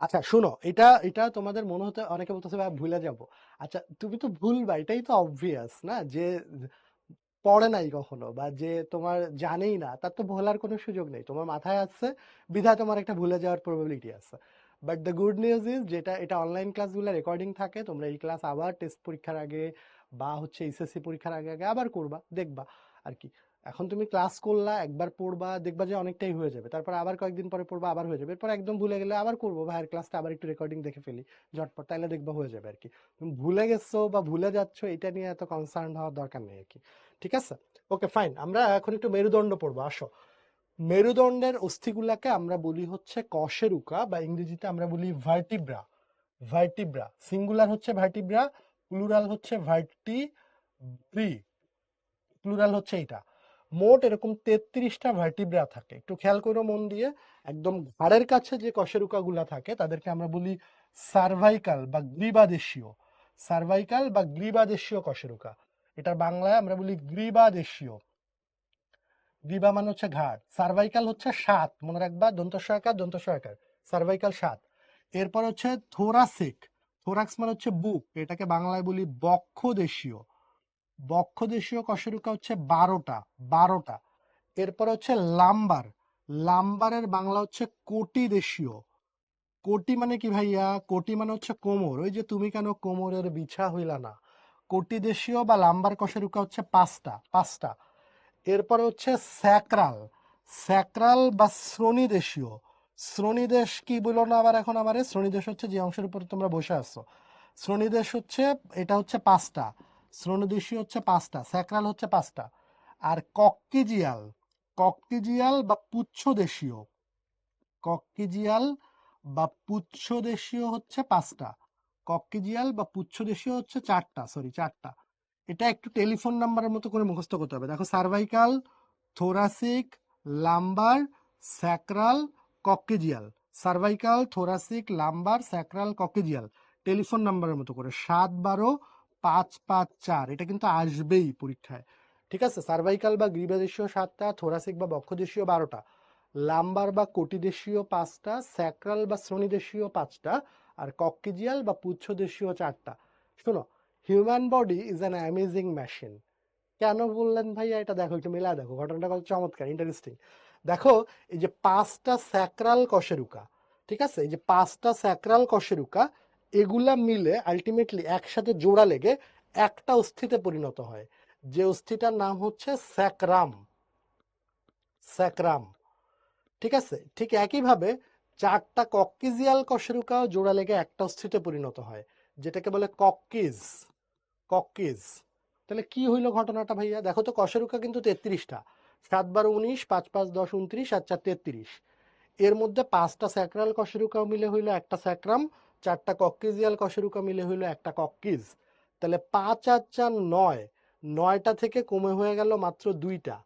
আচ্ছা শুনো, এটা এটা তোমাদের মনে হতে অনেকে বলতেছে ভাই ভুলে যাব। আচ্ছা তুমি তো ভুলবা, এটাই তো অবভিয়াস না, যে পড়ে নাই কখনো বা যে তোমার জানেই না, তার তো ভোলার কোনো সুযোগ নেই। তোমার মাথায় আছে বিধায় তোমার একটা ভুলে যাওয়ার প্রবাবিলিটি আছে। But the good news is, যেটা এটা অনলাইন ক্লাসগুলো রেকর্ডিং থাকে, তোমরা এই ক্লাস আবার টেস্ট পরীক্ষার আগে বা হচ্ছে এইচএসসি পরীক্ষার আগে আগে আবার করবা, দেখবা আর কি। এখন তুমি ক্লাস করলা, একবার পড়বা, দেখবা যে অনেকটাই হয়ে যাবে, তারপর আবার কয়েকদিন পরে পড়বা, আবার হয়ে যাবে, এরপর একদম ভুলে গেলে আবার করবো ভাইয়ের ক্লাসটা আবার একটু রেকর্ডিং দেখে ফেলি ঝটপট, তাইলে দেখবা হয়ে যাবে আর কি। তুমি ভুলে গেছো বা ভুলে যাচ্ছ, এটা নিয়ে এত কনসার্ন হওয়ার দরকার নেই আর কি। ঠিক আছে, ওকে ফাইন। আমরা এখন একটু মেরুদণ্ড পড়বো, আসো। মেরুদণ্ডের অস্থিগুলাকে আমরা বলি হচ্ছে কশেরুকা, বা ইংরেজিতে আমরা বলি ভার্টিব্রা। ভার্টিব্রা সিঙ্গুলার হচ্ছে ভার্টিব্রা, প্লুরাল হচ্ছে ভার্টিব্রি, প্লুরাল হচ্ছে এটা। মোট এরকম 33টা ভার্টিব্রা থাকে, একটু খেয়াল করো মন দিয়ে। একদম ঘাড়ের কাছে যে কশেরুকা গুলা থাকে তাদেরকে আমরা বলি সার্ভাইকাল বা গ্রীবাদেশীয়। সার্ভাইকাল বা গ্রীবাদেশীয় কশেরুকা, এটার বাংলায় আমরা বলি গ্রীবাদেশীয়। গ্রীবা মানে হচ্ছে ঘাড়, সার্ভাইকাল হচ্ছে 7, মনে রাখবা, দন্তস্বয়কার দন্তস্বয়কার, সার্ভাইকাল 7। এরপর হচ্ছে থোরাসিক, থোরাক্স মানে হচ্ছে বুক, এটাকে বাংলায় বলি বক্ষদেশীয়। বক্ষদেশীয় কশেরুকা হচ্ছে 12টা, 12টা। এরপর হচ্ছে লাম্বার, লাম্বারের বাংলা হচ্ছে কোটি দেশীয়। কোটি মানে কি ভাইয়া? কোটি মানে হচ্ছে কোমর, ওই যে তুমি কেন কোমরের বিছা হইলা না। কোটি দেশীয় বা লাম্বার কশেরুকা হচ্ছে 5টা, 5টা। এরপরে হচ্ছে স্যাক্রাল, স্যাক্রাল বা শ্রোণীদেশীয়। শ্রোণীদেশ কি বলো না আবার এখন আমারে, শ্রোণীদেশ হচ্ছে যে অংশের উপর তোমরা বসে আছো। শ্রোণীদেশ হচ্ছে, এটা হচ্ছে 5টা। শ্রোণীদেশীয় হচ্ছে 5টা, স্যাক্রাল হচ্ছে 5টা। আর কক্কিজিয়াল, কক্কিজিয়াল বা পুচ্ছদেশীয়, কক্কিজিয়াল বা পুচ্ছদেশীয় হচ্ছে 5টা। কক্কিজিয়াল বা পুচ্ছদেশীয় হচ্ছে 4টা, সরি 4টা। এটা একটু টেলিফোন নাম্বারের মতো করে মুখস্থ করতে হবে। দেখো, cervical, thoracic, lumbar, sacral, coccygeal. Cervical, thoracic, lumbar, sacral, coccygeal, telephone নাম্বারের মতো করে 7 12 5 5 4, এটা কিন্তু আসবেই পরীক্ষায়। ঠিক আছে, সার্ভাইকাল বা গ্রীবাদেশীয় 7টা, থোরাসিক বা বক্ষদেশীয় 12টা, লাম্বার বা কোটিদেশীয় 5টা, স্যাক্রাল বা শ্রোণীদেশীয় 5টা, আর কক্কেজিয়াল বা পুচ্ছদেশীয় 4টা। শোনো, human body is an amazing machine. কেন বললেন ভাইয়া এটা? দেখো, একটু মেলা দেখো, ঘটনাটা কত চমৎকার, ইন্টারেস্টিং। দেখো, এই যে 5টা স্যাক্রাল কশেরুকা, ঠিক আছে, এই যে 5টা স্যাক্রাল কশেরুকা, এগুলা মিলে আলটিমেটলি একসাথে জোড়া লেগে একটা অস্থিতে পরিণত হয়, যে অস্থিটার নাম হচ্ছে স্যাক্রাম। স্যাক্রাম, ঠিক আছে। ঠিক একইভাবে 4টা কক্কিজিয়াল কশেরুকাও জোড়া লেগে একটা অস্থিতে পরিণত হয়, যেটাকে বলে কক্কিজ। কক্কিজ। তাহলে কি হইলো ঘটনাটা ভাইয়া? দেখো তো, কশেরুকা কিন্তু 33টা, 7 12 19, 5 5 10 29, আর 4 33। এর মধ্যে 5টা স্যাক্রাল কশেরুকা মিলে হইলো একটা স্যাক্রাম, 4টা কক্কিজিয়াল কশেরুকা মিলে হইলো একটা কক্কিজ। তাহলে 5 আর 4 9, 9টা থেকে কমে হয়ে গেল মাত্র 2টা।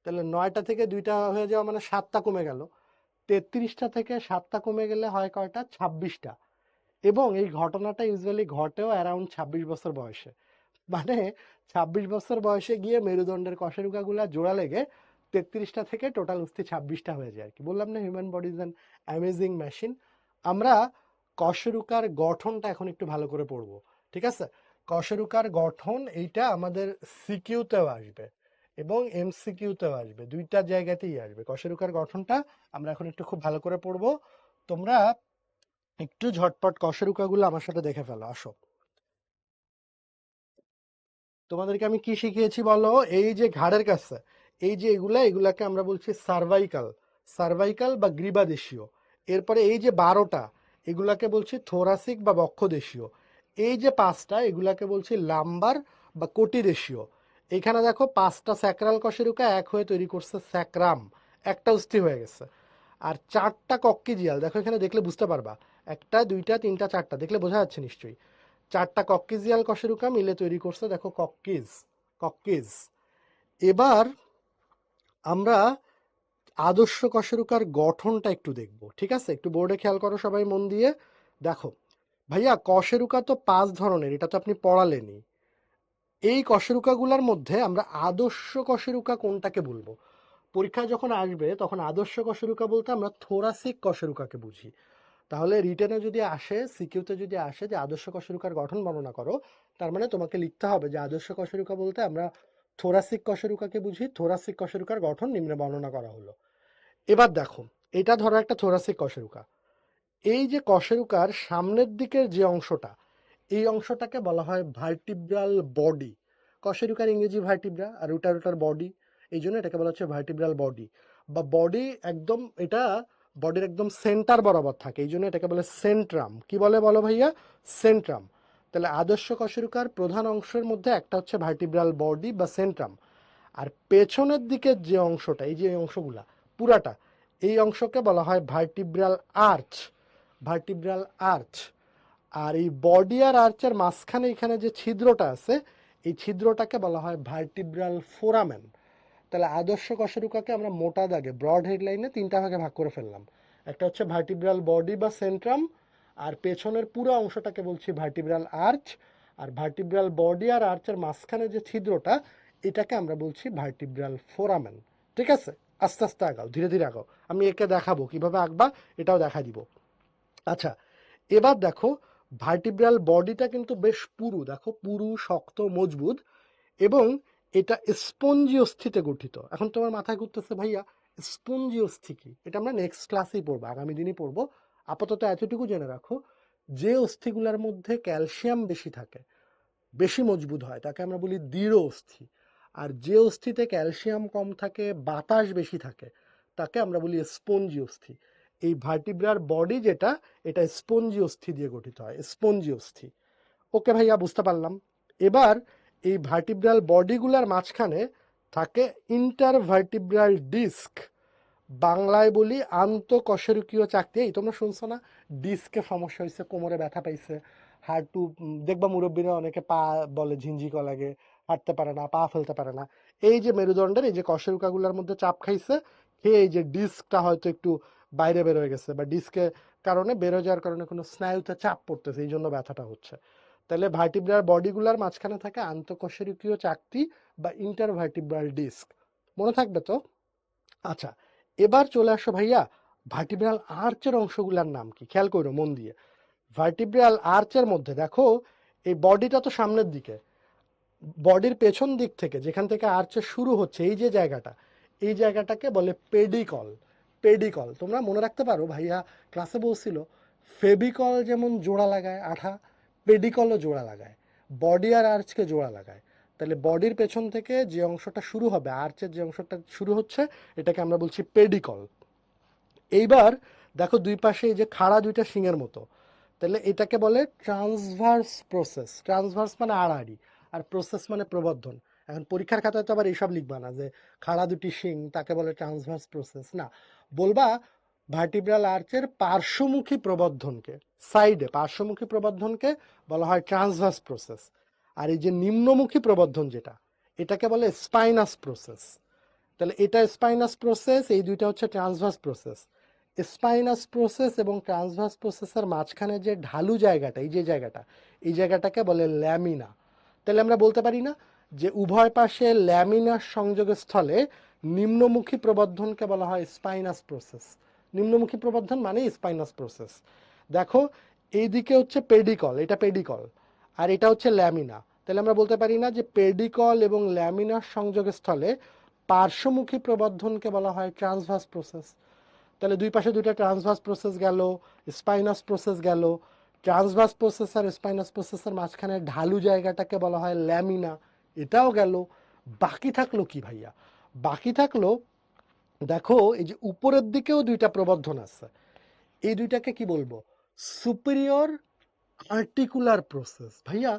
তাহলে 9টা থেকে 2টা হয়ে যাওয়া মানে 7টা কমে গেল। 33টা থেকে 7টা কমে গেলে হয় কয়টা? 26টা। এবং এই ঘটনাটা ইউজুয়ালি ঘটেও অ্যারাউন্ড 26 বছর বয়সে। মানে 26 বছর বয়সে গিয়ে মেরুদণ্ডের কশেরুকাগুলা জোড়া লেগে 33টা থেকে টোটাল অস্থি 26টা হয়ে যায় আর কি। বললাম না, human body is an amazing machine. আমরা কশেরুকার গঠনটা এখন একটু ভালো করে পড়বো, ঠিক আছে। কশেরুকার গঠন এইটা আমাদের সিকিউতেও আসবে এবং এমসিকিউতেও আসবে, দুইটা জায়গাতেই আসবে। কশেরুকার গঠনটা আমরা এখন একটু খুব ভালো করে পড়বো। তোমরা একটু ঝটপট কশেরুকাগুলো আমার সাথে দেখে ফেলো, আসো। তোমাদেরকে আমি কি শিখিয়েছি বলো? এই যে ঘাড়ের কাছে, এই যে এগুলাকে আমরা বলছি সার্ভাইকাল, সার্ভাইকাল বা গ্রীবাদেশীয়। এরপরে এই যে 12টা, এগুলাকে বলছি থোরাসিক বা বক্ষদেশীয়। এই যে 5টা, এগুলাকে বলছি লাম্বার বা কোটিদেশীয়। এখানে দেখো, 5টা স্যাক্রাল কশেরুকা এক হয়ে তৈরি করছে স্যাক্রাম, একটা অস্থি হয়ে গেছে। আর 4টা কক্কিজিয়াল, দেখো এখানে দেখলে বুঝতে পারবা, 1টা 2টা 3টা 4টা, দেখলে বোঝা যাচ্ছে নিশ্চয়ই। 4টা কক্কিজিয়াল কশেরুকা মিলে তৈরি করছে দেখো কক্কিজ, কক্কিজ। এবার আমরা আদর্শ কশেরুকার গঠনটা একটু দেখব, ঠিক আছে? একটু বোর্ডে খেয়াল করো সবাই মন দিয়ে। দেখো ভাইয়া, কশেরুকা তো 5 ধরনের, এটা তো আপনি পড়ালেনই। এই কশেরুকাগুলোর মধ্যে আমরা আদর্শ কশেরুকা কোনটাকে বলবো? পরীক্ষায় যখন আসবে তখন আদর্শ কশেরুকা বলতে আমরা থোরাসিক কশেরুকাকে বুঝি। তাহলে রিটেনে যদি আসে, সিকিউতে যদি আসে যে আদর্শ কশেরুকার গঠন বর্ণনা করো, তার মানে তোমাকে লিখতে হবে যে আদর্শ কশেরুকা বলতে আমরা থোরাসিক কশেরুকাকে বুঝি, থোরাসিক কশেরুকার গঠন নিম্নে বর্ণনা করা হলো। এবার দেখো, এটা ধরো একটা থোরাসিক কশেরুকা। এই যে কশেরুকার সামনের দিকের যে অংশটা, এই অংশটাকে বলা হয় ভার্টিব্রাল বডি। কশেরুকার ইংরেজি ভার্টিব্রা আর ওটার বডি, এই জন্য এটাকে বলা হচ্ছে ভার্টিব্রাল বডি বা বডি। একদম এটা বডির একদম সেন্টার বরাবর থাকে, এই জন্য এটাকে বলে সেন্ট্রাম। কি বলে বলো ভাইয়া? সেন্ট্রাম। তাহলে আদর্শ কশেরুকার প্রধান অংশের মধ্যে একটা হচ্ছে ভার্টিব্রাল বডি বা সেন্ট্রাম, আর পেছনের দিকের যে অংশটা, এই যে অংশগুলা পুরাটা, এই অংশকে বলা হয় ভার্টিব্রাল আর্চ। Vertebral arch. আর এই বডি আর আর্চের মাঝখানে এখানে যে ছিদ্রটা আছে, এই ছিদ্রটাকে বলা হয় ভার্টিব্রাল ফোরামেন। তাহলে আদর্শ কশেরুকাকে আমরা মোটা দাগে ব্রড হেডলাইনে তিনটা ভাগে ভাগ করে ফেললাম। একটা হচ্ছে ভার্টিব্রাল বডি বা সেন্ট্রাম, আর পেছনের পুরো অংশটাকে বলছি ভার্টিব্রাল আর্চ, আর ভার্টিব্রাল বডি আর আর্চের মাঝখানে যে ছিদ্রটা, এটাকে আমরা বলছি ভার্টিব্রাল ফোরামেন। ঠিক আছে? আস্তে আস্তে আগাও, ধীরে ধীরে আগাও, আমি একে দেখাবো কিভাবে আঁকবা, এটাও দেখা দিব। আচ্ছা, এবার দেখো, ভার্টিব্রাল বডিটা কিন্তু বেশ পুরু, দেখো পুরু, শক্ত, মজবুত, এবং এটা স্পঞ্জি অস্থিতে গঠিত। এখন তোমার মাথায় ঘুরতেছে ভাইয়া স্পঞ্জি অস্থি কি? এটা আমরা নেক্সট ক্লাসেই পড়বো, আগামী দিনই পড়বো। আপাতত এতটুকু জেনে রাখো, যে অস্থিগুলোর মধ্যে ক্যালসিয়াম বেশি থাকে, বেশি মজবুত হয়, তাকে আমরা বলি দৃঢ় অস্থি। আর যে অস্থিতে ক্যালসিয়াম কম থাকে, বাতাস বেশি থাকে, তাকে আমরা বলি স্পঞ্জি অস্থি। এই ভার্টিব্রার বডি যেটা, এটা স্পঞ্জি অস্থি দিয়ে গঠিত হয়, স্পঞ্জি অস্থি। ওকে ভাইয়া, বুঝতে পারলাম। এবার এই ভার্টিব্রাল বডিগুলার মাঝখানে থাকে ইন্টারভার্টিব্রাল ডিস্ক, বাংলায় বলি আন্তঃকশেরুকীয় চাকতি। এই তোমরা শুনছো না, ডিস্কে সমস্যা হয়েছে, কোমরে ব্যথা পাইছে, হাঁটু, দেখবা মুরব্বীরা অনেকে পা বলে ঝিনঝিক লাগে, হাঁটতে পারে না, পা ফেলতে পারে না। এই যে মেরুদণ্ডের এই যে কশেরুকাগুলোর মধ্যে চাপ খাইছে, খেয়ে এই যে ডিস্কটা হয়তো একটু বাইরে বের হয়ে গেছে, বা ডিস্কের কারণে বের হয়ে যাওয়ার কারণে কোনো স্নায়ুতে চাপ পড়তেছে, এই জন্য ব্যথাটা হচ্ছে। তাহলে ভার্টিব্রাল বডিগুলার মাঝখানে থাকে আন্তঃকশেরুকীয় চাকতি বা ইন্টারভার্টিব্রাল ডিস্ক। মনে থাকবে তো? আচ্ছা, এবার চলে আসো ভাইয়া, ভার্টিব্রাল আর্চের অংশগুলোর নাম কি, খেয়াল করো মন দিয়ে। ভার্টিব্রাল আর্চের মধ্যে দেখো, এই বডিটা তো সামনের দিকে, বডির পেছন দিক থেকে যেখান থেকে আর্চের শুরু হচ্ছে, এই যে জায়গাটা, এই জায়গাটাকে বলে পেডিকল। পেডিকল তোমরা মনে রাখতে পারো, ভাইয়া ক্লাসে বলছিল ফেবিকল যেমন জোড়া লাগায় আঠা, পেডিকলও জোড়া লাগায়, বডি আর আর্চকে জোড়া লাগায়। তাহলে বডির পেছন থেকে যে অংশটা শুরু হবে, আর্চের যে অংশটা শুরু হচ্ছে, এটাকে আমরা বলছি পেডিকল। এইবার দেখো দুই পাশে এই যে খাড়া দুইটা শিংয়ের মতো, তাহলে এটাকে বলে ট্রান্সভার্স প্রসেস। ট্রান্সভার্স মানে আড়াআড়ি, আর প্রসেস মানে প্রবর্ধন। এখন পরীক্ষার খাতায় তো আবার এইসব লিখবা না যে খাড়া দুটি শিং তাকে বলে ট্রান্সভার্স প্রসেস, না, বলবা ভার্টিব্রাল আর্চের পার্শ্বমুখী প্রবর্ধনকে, সাইডে পার্শ্বমুখী প্রবর্ধনকে বলা হয় ট্রান্সভার্স প্রসেস। আর এই যে নিম্নমুখী প্রবর্ধন যেটা, এটাকে বলে স্পাইনাস প্রসেস। তাহলে এটা স্পাইনাস প্রসেস, এই দুইটা হচ্ছে ট্রান্সভার্স প্রসেস। স্পাইনাস প্রসেস এবং ট্রান্সভার্স প্রসেসের মাঝখানে যে ঢালু জায়গাটা, এই যে জায়গাটা, এই জায়গাটাকে বলে ল্যামিনা। তাহলে আমরা বলতে পারি না যে উভয় পাশে ল্যামিনার সংযোগস্থলে নিম্নমুখী প্রবর্ধনকে বলা হয় স্পাইনাস প্রসেস। নিম্নমুখী প্রবর্ধন মানে স্পাইনাস প্রসেস। দেখো, এইদিকে হচ্ছে পেডিকল, এটা পেডিকল, আর এটা হচ্ছে ল্যামিনা। তাহলে আমরা বলতে পারি না যে পেডিকল এবং ল্যামিনার সংযোগস্থলে পার্শ্বমুখী প্রবর্ধনকে বলা হয় ট্রান্সভার্স প্রসেস। তাহলে দুই পাশে দুইটা ট্রান্সভার্স প্রসেস গেল, স্পাইনাস প্রসেস গেল। ট্রান্সভার্স প্রসেস আর স্পাইনাস প্রসেসের মাঝখানে ঢালু জায়গাটাকে বলা হয় ল্যামিনা, এটাও গেল। বাকি থাকলো কি ভাইয়া? বাকি থাকলো, দেখো এই যে উপরের দিকেও দুইটা প্রবর্ধন আছে, এই দুইটাকে কি বলবো? Superior articular process. ভাইয়া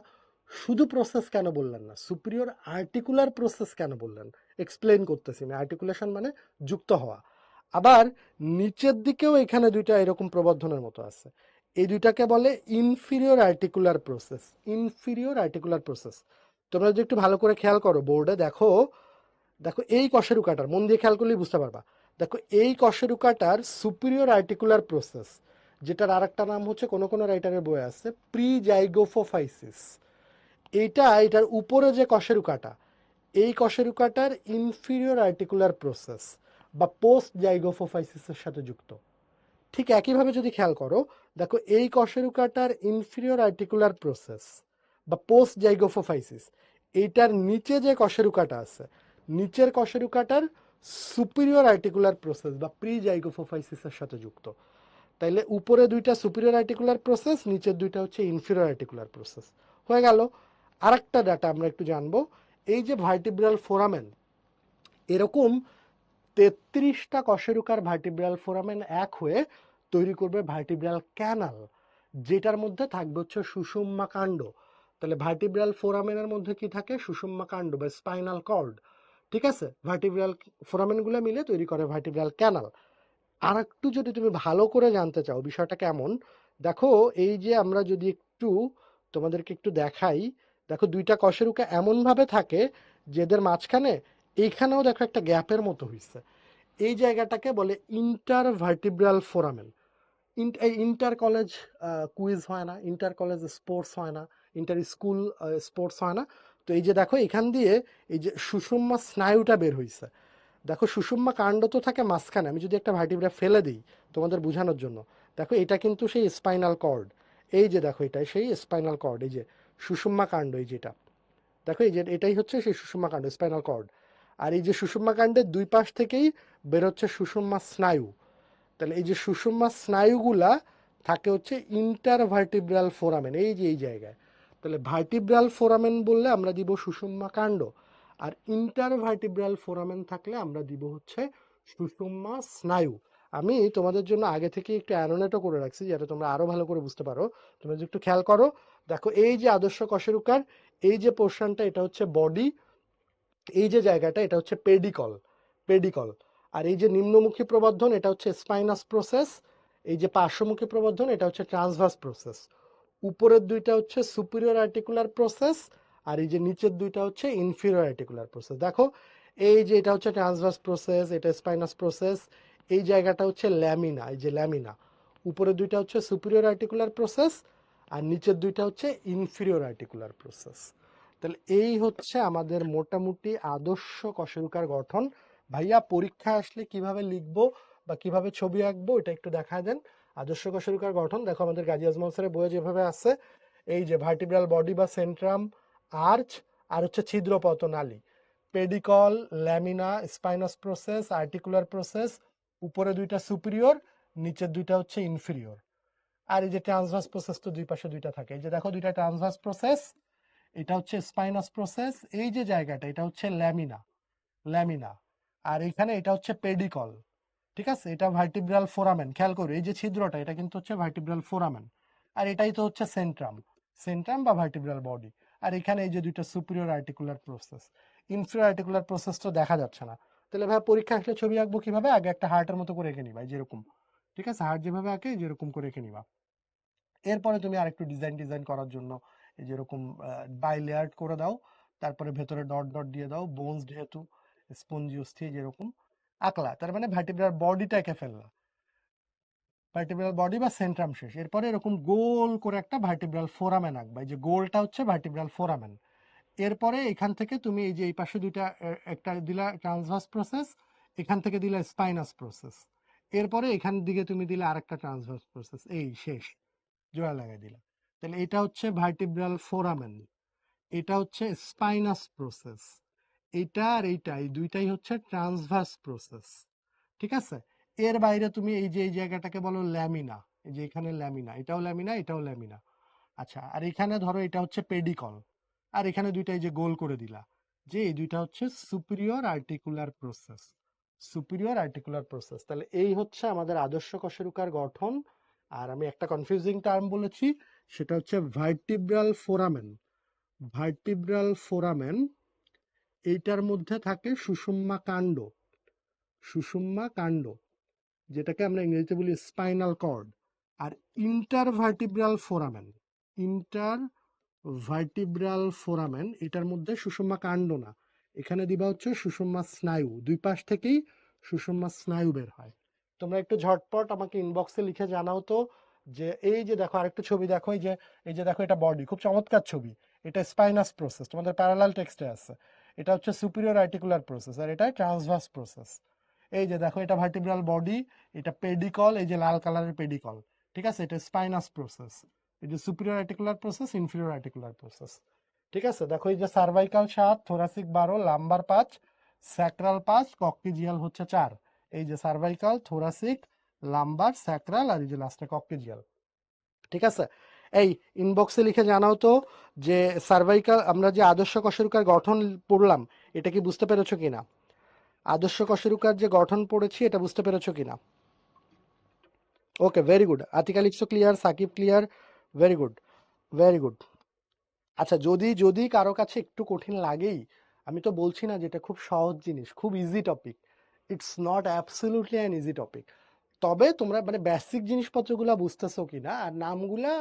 শুধু প্রসেস কেন বললেন না, সুপিরিয়র আর্টিকুলার প্রসেস কেন বললেন? এক্সপ্লেন করতেছি আমি। আর্টিকুলেশন মানে যুক্ত হওয়া। আবার নিচের দিকেও এখানে দুইটা এরকম প্রবর্ধনের মতো আছে, এই দুইটাকে বলে inferior articular process. Inferior articular process. তোমরা যদি একটু ভালো করে খেয়াল করো বোর্ডে, দেখো, দেখো এই কশেরুকাটার, মন দিয়ে খেয়াল করলেই বুঝতে পারবা। দেখো এই কশেরুকাটার সুপিরিয়র আর্টিকুলার প্রসেস, যেটার আরেকটা নাম হচ্ছে, কোনো কোনো রাইটারের বই আছে প্রিজাইগোফোফাইসিস, এইটা, এটার উপরে যে কশেরুকাটা, এই কশেরুকাটার ইনফিরিয়র আর্টিকুলার প্রসেস বা পোস্ট জাইগোফোফাইসিসের সাথে যুক্ত। ঠিক একইভাবে যদি খেয়াল করো, দেখো এই কশেরুকাটার ইনফিরিয়র আর্টিকুলার প্রসেস বা পোস্ট জাইগোফোফাইসিস, এইটার নিচে যে কশেরুকাটা আছে, নিচের কশেরুকাটার সুপিরিয়র আর্টিকুলার প্রসেস বা প্রি জাইগোফোফাইসিসের সাথে যুক্ত। তাইলে উপরে দুইটা সুপিরিয়র আর্টিকুলার প্রসেস, নিচের দুইটা হচ্ছে ইনফিরিয়র আর্টিকুলার প্রসেস। হয়ে গেল। আরেকটা ডাটা আমরা একটু জানবো, এই যে ভার্টিব্রাল ফোরামেন, এরকম 33টা কশেরুকার ভার্টিব্রাল ফোরামেন এক হয়ে তৈরি করবে ভার্টিব্রাল ক্যানাল, যেটার মধ্যে থাকবে হচ্ছে সুষুম্না কাণ্ড। তাহলে ভার্টিব্রাল ফোরামেনের মধ্যে কি থাকে? সুষুম্না কাণ্ড বা স্পাইনাল কর্ড। ঠিক আছে, ভার্টিব্রাল ফোরামেনগুলো মিলে তৈরি করে ভার্টিব্রাল ক্যানাল। আর একটু যদি তুমি ভালো করে জানতে চাও বিষয়টা কেমন, দেখো এই যে আমরা যদি একটু তোমাদেরকে একটু দেখাই, দেখো দুইটা কশেরুকা এমন ভাবে থাকে যেদের মাঝখানে এইখানেও দেখো একটা গ্যাপের মতো হইছে। এই জায়গাটাকে বলে ইন্টার ভার্টিব্রাল ফোরামেন। এই ইন্টার কলেজ কুইজ হয় না, ইন্টার কলেজ স্পোর্টস হয় না, ইন্টার স্কুল স্পোর্টস হয় না? তো এই যে দেখো এখান দিয়ে এই যে সুষুম্না স্নায়ুটা বের হইছে। দেখো সুষুম্না কাণ্ড তো থাকে মাঝখানে, আমি যদি একটা ভার্টিব্রা ফেলে দিই তোমাদের বোঝানোর জন্য, দেখো এটা কিন্তু সেই স্পাইনাল কর্ড। এই যে দেখো এটা সেই স্পাইনাল কর্ড, এই যে সুষুম্না কাণ্ড, এই যেটা দেখো, এই যে এটাই হচ্ছে সেই সুষুম্না কাণ্ড, স্পাইনাল কর্ড। আর এই যে সুষুম্না কাণ্ডের দুই পাশ থেকেই বের হচ্ছে সুষুম্না স্নায়ু। তাহলে এই যে সুষুম্না স্নায়ুগুলা থাকে হচ্ছে ইন্টারভার্টিব্রাল ফোরামেন, এই যে এই জায়গায়। তাহলে ভার্টিব্রাল ফোরামেন বললে আমরা দিব সুষুম্না কাণ্ড, আর ইন্টারভার্টিব্রাল ফোরামেন থাকলে আমরা দিব হচ্ছে সুষুম্না স্নায়ু। আমি তোমাদের জন্য আগে থেকে একটু অ্যানোনেটও করে রাখছি যাতে তোমরা আরো ভালো করে বুঝতে পারো। তোমরা যদি একটু খেয়াল করো, দেখো এই যে আদর্শ কশেরুকার এই যে পোর্শনটা, এটা হচ্ছে বডি, এই যে জায়গাটা এটা হচ্ছে পেডিকল, পেডিকল। আর এই যে নিম্নমুখী প্রবর্ধন এটা হচ্ছে স্পাইনাস প্রসেস, এই যে পার্শ্বমুখী প্রবর্ধন এটা হচ্ছে ট্রান্সভার্স প্রসেস। উপরের দুইটা হচ্ছে সুপিরিয়র আর্টিকুলার প্রসেস, আর এই যে নিচের দুইটা হচ্ছে ইনফিরিয়র আর্টিকুলার প্রসেস। দেখো এই যে এটা হচ্ছে ট্রান্সভার্স প্রসেস, এটা স্পাইনাস প্রসেস, এই জায়গাটা হচ্ছে ল্যামিনা, এই যে ল্যামিনা। উপরের দুইটা হচ্ছে সুপিরিয়র আর্টিকুলার প্রসেস, আর নিচের দুইটা হচ্ছে ইনফিরিয়র আর্টিকুলার প্রসেস। তাহলে এই হচ্ছে আমাদের মোটামুটি আদর্শ কশেরুকার গঠন। ভাইয়া পরীক্ষা আসলে কিভাবে লিখবো বা কিভাবে ছবি আঁকবো এটা একটু দেখায় দেন। আদর্শ কশেরুকার গঠন দেখো আমাদের গাজী আজমল স্যারের বইয়ে যেভাবে আছে, এই যে ভার্টিব্রাল বডি বা সেন্ট্রাম, আর্চ, আর হচ্ছে ছিদ্রপথ নালী, pedicle, lamina, spinous process, articular process, উপরে দুইটা সুপিরিয়র, নিচের দুইটা হচ্ছে ইনফিরিয়র। আর এই যে ট্রান্সভার্স প্রসেস তো দুই পাশে দুইটা থাকে, এই যে দেখো দুইটা ট্রান্সভার্স প্রসেস, এটা হচ্ছে স্পাইনাস প্রসেস, এই যে জায়গাটা এটা হচ্ছে ল্যামিনা, ল্যামিনা। আর এখানে এটা হচ্ছে পেডিকল। ঠিক আছে, এটা ভার্টিব্রাল ফোরামেন, খেয়াল করো এই যে ছিদ্রটা এটা কিন্তু হচ্ছে ভার্টিব্রাল ফোরামেন। আর এটাই তো হচ্ছে সেন্ট্রাম, সেন্ট্রাম বা ভার্টিব্রাল বডি। আর এখানে এই যে দুইটা superior articular process, inferior articular process তো দেখা যাচ্ছে না। তাহলে ভাই পরীক্ষা আসলে ছবি আঁকবো কিভাবে? আগে একটা হার্টের মতো করে এঁকে নিবা যেরকম, ঠিক আছে, হার্ট যেভাবে আঁকে যেরকম করে এঁকে নিবা। এরপরে তুমি আরেকটু ডিজাইন ডিজাইন করার জন্য এই যেরকম বাই লেয়ার করে দাও, তারপরে ভেতরে ডট ডট দিয়ে দাও, বোনস যেহেতু স্পঞ্জিওস্থি যেরকম আঁকলা, তার মানে ভার্টিব্রাল বডিটা এঁকে ফেললা, ভার্টিব্রাল বডি বা সেন্ট্রাম শেষ। এরপরে এরকম গোল করে একটা ভার্টিব্রাল ফোরামেন আঁকবা, এই যে গোলটা হচ্ছে ভার্টিব্রাল ফোরামেন। এরপরে এখান থেকে তুমি এই যে এই পাশে দুইটা একটা দিলা ট্রান্সভার্স প্রসেস, এখান থেকে দিলা স্পাইনাস প্রসেস, এরপরে এখান দিকে তুমি দিলে আরেকটা ট্রান্সভার্স প্রসেস, এই শেষ, জোড়া লাগাই দিলা। তাহলে এটা হচ্ছে ভার্টিব্রাল ফোরামেন, এটা হচ্ছে স্পাইনাস প্রসেস, এইটা আর এইটা এই দুইটাই হচ্ছে ট্রান্সভার্স প্রসেস। ঠিক আছে, এর বাইরে তুমি এই যে এই জায়গাটাকে বলো ল্যামিনা, এই যে এখানে ল্যামিনা, এটাও ল্যামিনা এটাও ল্যামিনা। আচ্ছা, আর এখানে ধরো এটা হচ্ছে পেডিকল, আর এখানে দুইটা এই যে গোল করে দিলা, যে এই দুইটা হচ্ছে superior articular process, superior articular process. তাহলে এই হচ্ছে আমাদের আদর্শ কশেরুকার গঠন। আর আমি একটা কনফিউজিং টার্ম বলেছি, সেটা হচ্ছে ভার্টিব্রাল ফোরামেন, ভার্টিব্রাল ফোরামেন, এইটার মধ্যে থাকে সুষুম্না কাণ্ড, সুষুম্না কাণ্ড, যেটাকে আমরা ইংরেজিতে বলি স্পাইনাল কর্ড। আর intervertebral foramen, intervertebral foramen, এটার মধ্যে সুষুম্না কাণ্ড না, এখানে দিবা হচ্ছে সুষুম্না স্নায়ু, দুই পাশ থেকেই সুষুম্না স্নায়ু বের হয়। তোমরা একটু ঝটপট আমাকে ইনবক্সে লিখে জানাও তো, যে এই যে দেখো আরেকটু ছবি দেখো, এই যে দেখো এটা বডি, খুব চমৎকার ছবি, এটা স্পাইনাস প্রসেস, তোমাদের প্যারালাল টেক্সটে আছে। এটা হচ্ছে সুপিরিয়র আর্টিকুলার প্রসেস, আর এটা ট্রান্সভার্স প্রসেস। এই যে দেখো এটা ভার্টিব্রাল বডি, এটা পেডিকল, এই যে লাল কালারের পেডিকল, ঠিক আছে, এটা স্পাইনাস প্রসেস, এই যে superior articular process, inferior articular process, ঠিক আছে। দেখো এই যে সার্ভাইকাল 7, থোরাসিক 12, লাম্বার 5, স্যাক্রাল 5, কক্টিজিয়াল হচ্ছে 4। এই যে সার্ভাইকাল, থোরাসিক, লাম্বার, স্যাক্রাল, আর এই যে লাস্টে কক্টিজিয়াল, ঠিক আছে। এই ইনবক্সে লিখে জানাও তো যে সার্ভাইকাল, আমরা যে আদর্শ কশেরুকার গঠন পড়লাম, এটা কি বুঝতে পেরেছো কিনা? আদর্শ কশেরুকার যে গঠন পড়েছি এটা বুঝতে পেরেছো কিনা? ওকে, ভেরি গুড। আতিকা লিখছো clear, Sakib clear, very good, very good. আচ্ছা, যদি যদি কারো কাছে একটু কঠিন লাগেই, আমি তো বলছি না যে এটা খুব সহজ জিনিস, খুব easy topic, it's not absolutely an easy topic. তবে তোমরা মানে বেসিক জিনিসপত্রগুলো বুঝতেছো কিনা, আর নামগুলা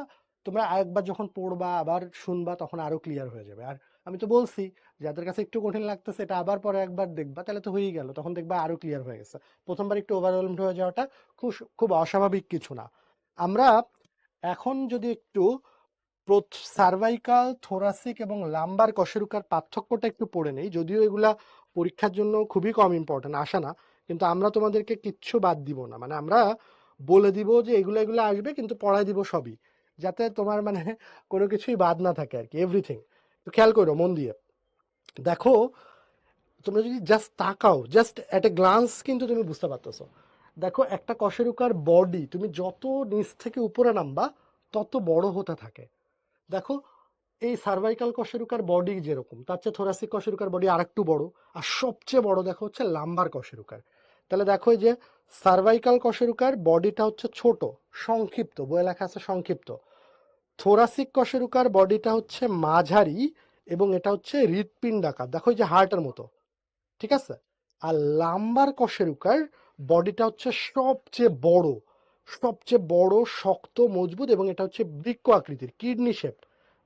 তোমরা আরেকবার যখন পড়বা আবার শুনবা তখন আরো ক্লিয়ার হয়ে যাবে। আর আমি তো বলছি, যাদের কাছে একটু কঠিন লাগতেছে এটা আবার পরে একবার দেখবা, তাহলে তো হয়েই গেল, তখন দেখবা আরো ক্লিয়ার হয়ে গেছে। প্রথমবার একটু ওভারওয়েলমড হয়ে যাওয়াটা খুব খুব অস্বাভাবিক কিছু না। আমরা এখন যদি একটু সার্ভাইকাল, থোরাসিক এবং লাম্বার কশেরুকার পার্থক্যটা একটু পড়ে নেই, যদিও এগুলা পরীক্ষার জন্য খুবই কম ইম্পর্টেন্ট, আসে না, কিন্তু আমরা তোমাদেরকে কিচ্ছু বাদ দিব না, মানে আমরা বলে দিব যে এগুলো এগুলো আসবে, কিন্তু পড়াই দিব সবই, যাতে তোমার মানে কোনো কিছুই বাদ না থাকে আর কি, এভরিথিং। তো খেয়াল করো মন দিয়ে, দেখো, তোমরা যদি জাস্ট তাকাও, জাস্ট এট এ গ্লান্স কিন্তু তুমি বুঝতে পারতেছো। দেখো একটা কশেরুকার বডি তুমি যত নিচ থেকে উপরে নামবা তত বড় হতে থাকে। দেখো এই সার্ভাইকাল কশেরুকার বডি যেরকম, তার চেয়ে থোরাসিক কশেরুকার বডি আরেকটু বড়, আর সবচেয়ে বড় দেখো হচ্ছে লাম্বার কশেরুকার। তাহলে দেখো এই যে সার্ভাইকাল কশেরুকার বডিটা হচ্ছে ছোট, সংক্ষিপ্ত, বইয়ে লেখা আছে সংক্ষিপ্ত। থোরাসিক কশেরুকার বডিটা হচ্ছে মাঝারি এবং এটা হচ্ছে হৃৎপিণ্ডাকার, দেখো এই যে হার্টের মতো, ঠিক আছে। আর লাম্বার কশেরুকার বডিটা হচ্ছে সবচেয়ে বড়, সবচেয়ে বড়, শক্ত, মজবুত, এবং এটা হচ্ছে বৃক্ক আকৃতির, কিডনি শেপ,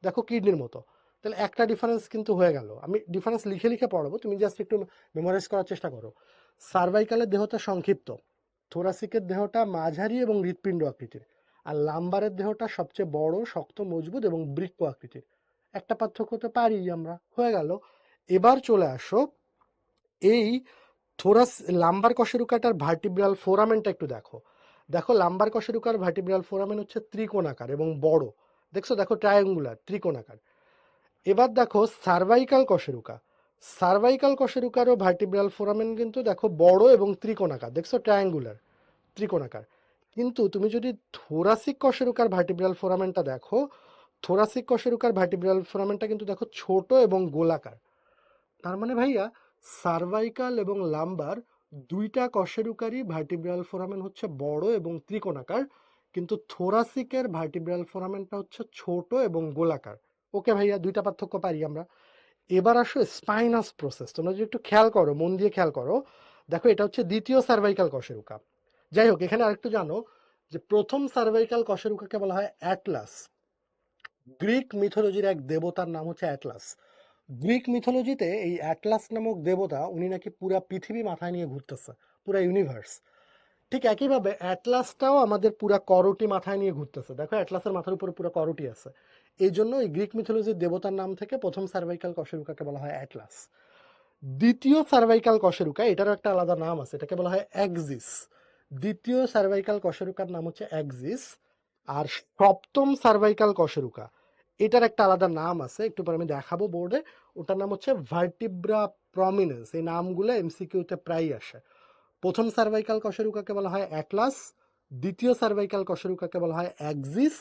দেখো কিডনির মতো। তাহলে একটা ডিফারেন্স কিন্তু হয়ে গেল। আমি ডিফারেন্স লিখে লিখে পড়াবো, তুমি জাস্ট একটু মেমোরাইজ করার চেষ্টা করো। সার্ভাইকালের দেহটা সংক্ষিপ্ত, থোরাসিকের দেহটা মাঝারি এবং হৃৎপিণ্ড আকৃতির, আর লাম্বারের দেহটা সবচেয়ে বড়, শক্ত, মজবুত এবং বৃক্ক আকৃতির। একটা পার্থক্য তো পারি আমরা, হয়ে গেল। এবার চলে আসো এই থোরাস লাম্বার কশেরুকাটার ভার্টিব্রাল ফোরামেনটা একটু দেখো। দেখো লাম্বার কশেরুকার ভার্টিব্রাল ফোরামেন হচ্ছে ত্রিকোণাকার এবং বড়, দেখছো, দেখো ট্রায়াঙ্গুলার, ত্রিকোণাকার। এবার দেখো সার্ভাইকাল কশেরুকা, সার্ভাইকাল কশেরুকারও ভার্টিব্রাল ফোরামেন কিন্তু দেখো বড় এবং ত্রিকোণাকার, দেখছো ট্রায়াঙ্গুলার, ত্রিকোণাকার। কিন্তু তুমি যদি থোরাসিক কশেরুকার ভার্টিব্রাল ফোরামেনটা দেখো, থোরাসিক কশেরুকার ভার্টিব্রাল ফোরামেনটা কিন্তু দেখো ছোট এবং গোলাকার। তার মানে ভাইয়া সার্ভাইকাল এবং লাম্বার দুইটা কশেরুকারই ভার্টিব্রাল ফোরামেন হচ্ছে বড় এবং ত্রিকোণাকার, কিন্তু থোরাসিকের ভার্টিব্রাল ফোরামেনটা হচ্ছে ছোট এবং গোলাকার। ওকে ভাইয়া, দুইটা পার্থক্য পারি আমরা। এবার আসো স্পাইনাস প্রসেস, তোমরা যদি একটু খেয়াল করো, মন দিয়ে খেয়াল করো, দেখো এটা হচ্ছে দ্বিতীয় সার্ভাইকাল কশেরুকা। যাই হোক, এখানে আরেকটু জানো যে প্রথম সার্ভাইকাল কশেরুকাকে বলা হয় অ্যাটলাস। গ্রিক মিথোলজির এক দেবতার নাম হচ্ছে অ্যাটলাস। গ্রিক মিথোলজিতে এই অ্যাটলাস নামক দেবতা, উনি নাকি পুরা পৃথিবী মাথায় নিয়ে ঘুরতেছে, পুরা ইউনিভার্স। ঠিক একইভাবে অ্যাটলাসটাও আমাদের পুরা করোটি মাথায় নিয়ে ঘুরতেছে, দেখো অ্যাটলাসের মাথার উপরে পুরো করোটি আছে। এই জন্য এই গ্রিক মিথোলজির দেবতার নাম থেকে প্রথম সার্ভাইকাল কশেরুকাকে বলা হয় অ্যাটলাস। দ্বিতীয় সার্ভাইকাল কশেরুকা, এটারও একটা আলাদা নাম আছে, এটাকে বলা হয় অ্যাক্সিস। দ্বিতীয় সার্ভাইকাল কশেরুকার নাম হচ্ছে অ্যাক্সিস। আর সপ্তম সার্ভাইকাল কশেরুকা, এটার একটা আলাদা নাম আছে, একটু পরে আমি দেখাবো বোর্ডে, ওটার নাম হচ্ছে ভার্টিব্রা প্রমিনেন্স। এই নামগুলো এমসিকিউতে প্রায়ই আসে। প্রথম সার্ভাইকাল কশেরুকাকে বলা হয় অ্যাটলাস, দ্বিতীয় সার্ভাইকাল কশেরুকাকে বলা হয় অ্যাক্সিস,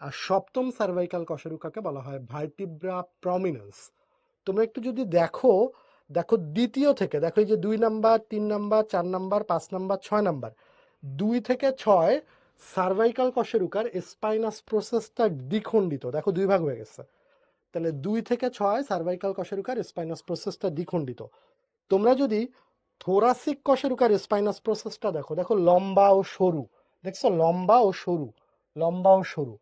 আর সপ্তম সার্ভাইকাল কশেরুকাকে বলা হয় ভার্টিব্রা প্রমিনেন্স। তোমরা একটু যদি দেখো, দেখো দ্বিতীয় থেকে, দেখো এই যে 2 number, 3 number, 4 number, 5 number, 6 number, 2 থেকে 6 সার্ভাইকাল কশেরুকার স্পাইনাস প্রসেসটা দ্বিখণ্ডিত, দেখো 2 ভাগ হয়ে গেছে। তাহলে 2 থেকে 6 সার্ভাইকাল কশেরুকার স্পাইনাস প্রসেসটা দ্বিখণ্ডিত। তোমরা যদি থোরাসিক কশেরুকার স্পাইনাস প্রসেসটা দেখো, দেখো লম্বা ও সরু, দেখছো লম্বা ও সরু, লম্বা ও সরু।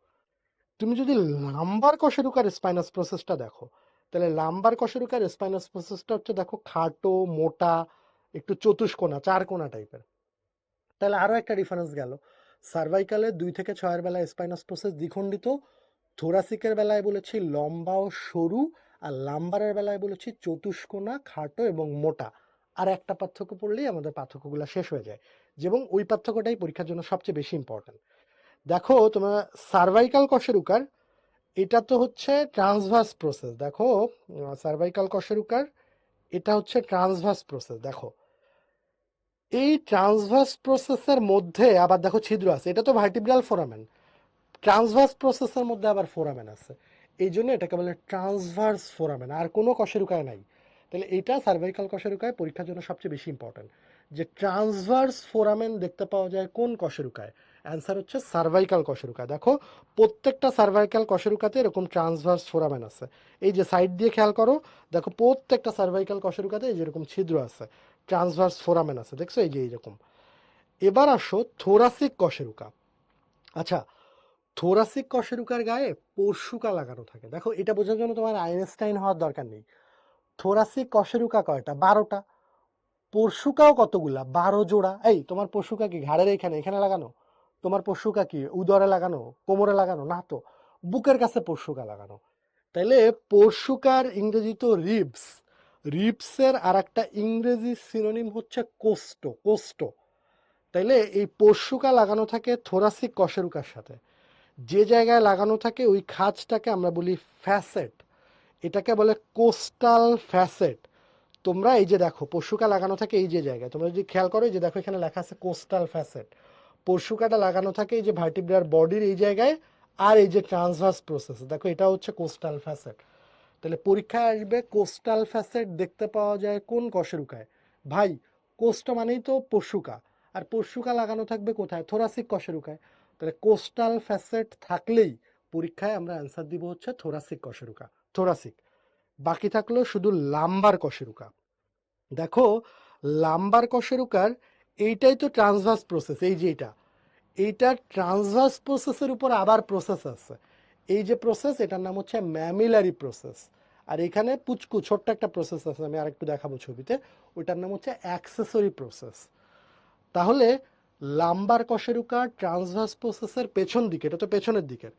তুমি যদি লাম্বার কশেরুকার স্পাইনাস প্রসেসটা দেখো, তাহলে লাম্বার কশেরুকার স্পাইনাস প্রসেসটা হচ্ছে দেখো খাটো, মোটা, একটু চতুষ্কোণা, চারকোণা টাইপের। তাহলে আরো একটা ডিফারেন্স গেল, সার্ভাইকালের 2 থেকে 6 বেলায় স্পাইনাস প্রসেস দ্বিখণ্ডিত, থোরাসিকের বেলায় বলেছি লম্বা ও সরু, আর লাম্বারের বেলায় বলেছি চতুষ্কোণা, খাটো এবং মোটা। আর একটা পার্থক্য পড়লেই আমাদের পার্থক্যগুলো শেষ হয়ে যায়, এবং ওই পার্থক্যটাই পরীক্ষার জন্য সবচেয়ে বেশি ইম্পর্টেন্ট। দেখো তোমার সার্ভাইকাল কশেরুকার, এটা তো হচ্ছে ট্রান্সভার্স প্রসেস। দেখো সার্ভাইকাল কশেরুকার এটা হচ্ছে ট্রান্সভার্স প্রসেস। দেখো এই ট্রান্সভার্স প্রসেসের মধ্যে আবার দেখো ছিদ্র আছে, এটা তো ভার্টিব্রাল ফোরামেন, ট্রান্সভার্স প্রসেসের মধ্যে আবার ফোরামেন আছে, এই জন্য এটাকে বলে ট্রান্সভার্স ফোরামেন, আর কোনো কশেরুকায় নাই। তাহলে এটা সার্ভাইকাল কশেরুকায় পরীক্ষার জন্য সবচেয়ে বেশি ইম্পর্টেন্ট, যে ট্রান্সভার্স ফোরামেন দেখতে পাওয়া যায় কোন কশেরুকায়। অ্যান্সার হচ্ছে সার্ভাইকাল কশেরুকায়। দেখো প্রত্যেকটা সার্ভাইকাল কশেরুকাতে এরকম ট্রান্সভার্স ফোরামেন আছে, এই যে সাইড দিয়ে খেয়াল করো, দেখো প্রত্যেকটা সার্ভাইকাল কশেরুকাতে এই যেরকম ছিদ্র আছে, ট্রান্সভার্স ফোরামেন আছে, দেখছো এই যে এইরকম। এবার আসো থোরাসিক কশেরুকা। আচ্ছা, থোরাসিক কশেরুকার গায়ে পরশুকা লাগানো থাকে। দেখো এটা বোঝার জন্য তোমার আইনস্টাইন হওয়ার দরকার নেই। থোরাসিক কশেরুকা কয়টা? 12টা। পরশুকাও কতগুলা? 12 জোড়া। এই তোমার পরশুকা কি ঘাড়ের এখানে এখানে লাগানো? তোমার পরশুকা কি উদরে লাগানো, কোমরে লাগানো? না তো, বুকের কাছে পরশুকা লাগানো। তাইলে পরশুকার ইংরেজি তো রিবস, রিবসের আর একটা ইংরেজি সিনোনিম হচ্ছে কোস্ট, কোস্ট। তাইলে এই পরশুকা লাগানো থাকে থোরাসিক কশেরুকার সাথে। যে জায়গায় লাগানো থাকে ওই খাঁজটাকে আমরা বলি ফ্যাসেট, এটাকে বলে কোস্টাল ফ্যাসেট। তোমরা এই যে দেখো পরশুকা লাগানো থাকে এই যে জায়গায়, তোমরা যদি খেয়াল করো, এই যে দেখো এখানে লেখা আছে কোস্টাল ফ্যাসেট, পরশুকাটা লাগানো থাকে এই যে ভার্টিব্রার বডির এই জায়গায়, আর এই যে ট্রান্সভার্স প্রসেস, দেখো এটা হচ্ছে কোস্টাল ফ্যাসেট। তাহলে পরীক্ষায় আসবে কোস্টাল ফ্যাসেট দেখতে পাওয়া যায় কোন কশেরুকায়? ভাই কোস্ট মানেই তো পরশুকা, আর পরশুকা লাগানো থাকবে কোথায়? থোরাসিক কশেরুকায়। তাহলে কোস্টাল ফ্যাসেট থাকলেই পরীক্ষায় আমরা অ্যান্সার দিব হচ্ছে থোরাসিক কশেরুকা, থোরাসিক। বাকি থাকলো শুধু লাম্বার কশেরুকা। দেখো লাম্বার কশেরুকার এইটাই তো ট্রান্সভার্স প্রসেস, এই যে এটা, এইটা ট্রান্সভার্স প্রসেসের উপর আবার প্রসেস আছে, এই যে প্রসেস এটার নাম হচ্ছে ম্যামিলারি প্রসেস। আর এখানে পুচকু ছোট্ট একটা প্রসেস আছে, আমি আরেকটু দেখাবো ছবিতে, ওইটার নাম হচ্ছে অ্যাক্সেসরি প্রসেস। তাহলে লাম্বার কশেরুকা ট্রান্সভার্স প্রসেসের পেছন দিকে, এটা তো পেছনের দিকের,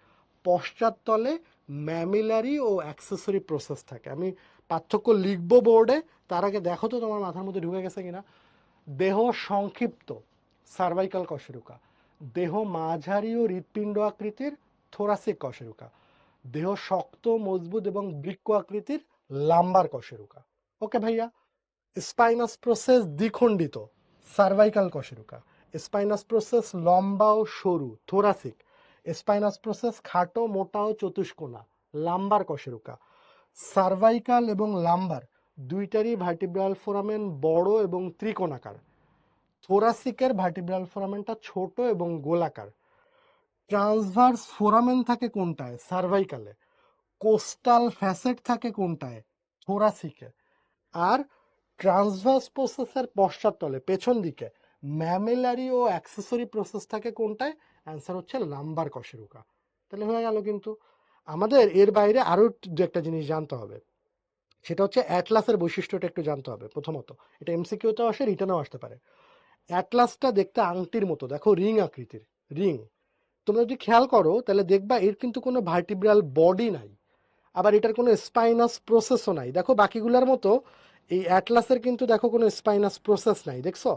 পশ্চাৎতলে ম্যামিলারি ও অ্যাক্সেসরি প্রসেস থাকে। আমি পার্থক্য লিখবো বোর্ডে, তার আগে দেখো তো তোমার মাথার মধ্যে ঢুকে গেছে কিনা। দেহ সংক্ষিপ্ত সার্ভাইকাল কশেরুকা, দেহ মাঝারি ও হৃৎপিণ্ড আকৃতির থোরাসিক কশেরুকা, দেহ শক্ত মজবুত এবং বৃক্ক আকৃতির লাম্বার কশেরুকা। ওকে ভাইয়া। স্পাইনাস প্রসেস দ্বিখণ্ডিত সার্ভাইকাল কশেরুকা, স্পাইনাস প্রসেস লম্বা ও সরু থোরাসিক, স্পাইনাস প্রসেস খাটো মোটা ও চতুষ্কোণা লাম্বার কশেরুকা। সার্ভাইকাল এবং লাম্বার দুইটারই ভার্টিব্রাল ফোরামেন বড় এবং ত্রিকোণাকার, থোরাসিকের ভার্টিব্রাল ফোরামেনটা ছোট এবং গোলাকার। ট্রান্সভার্স ফোরামেন থাকে কোনটায়? সার্ভাইকালে। কোস্টাল ফ্যাসেট থাকে কোনটায়? থোরাসিকে। আর ট্রান্সভার্স প্রসেসের পশ্চাৎতলে পেছন দিকে ম্যামেলারি ও অ্যাক্সেসরি প্রসেস থাকে কোনটায়? অ্যান্সার হচ্ছে লাম্বার কশেরুকা। তাহলে হয়ে গেল। কিন্তু আমাদের এর বাইরে আরো দু একটা জিনিস জানতে হবে, সেটা হচ্ছে অ্যাটলাসের বৈশিষ্ট্যটা একটু জানতে হবে। প্রথমত এটা এমসিকিউতেও আসে, রিটার্নেও আসতে পারে। অ্যাটলাসটা দেখতে আংটির মতো, দেখো রিং আকৃতির, রিং। তোমরা যদি খেয়াল করো তাহলে দেখবা এর কিন্তু কোনো ভার্টিব্রাল বডি নাই, আবার এটার কোনো স্পাইনাস প্রসেসও নাই। দেখো বাকিগুলোর মতো এই অ্যাটলাসের কিন্তু দেখো কোনো স্পাইনাস প্রসেস নাই, দেখছো?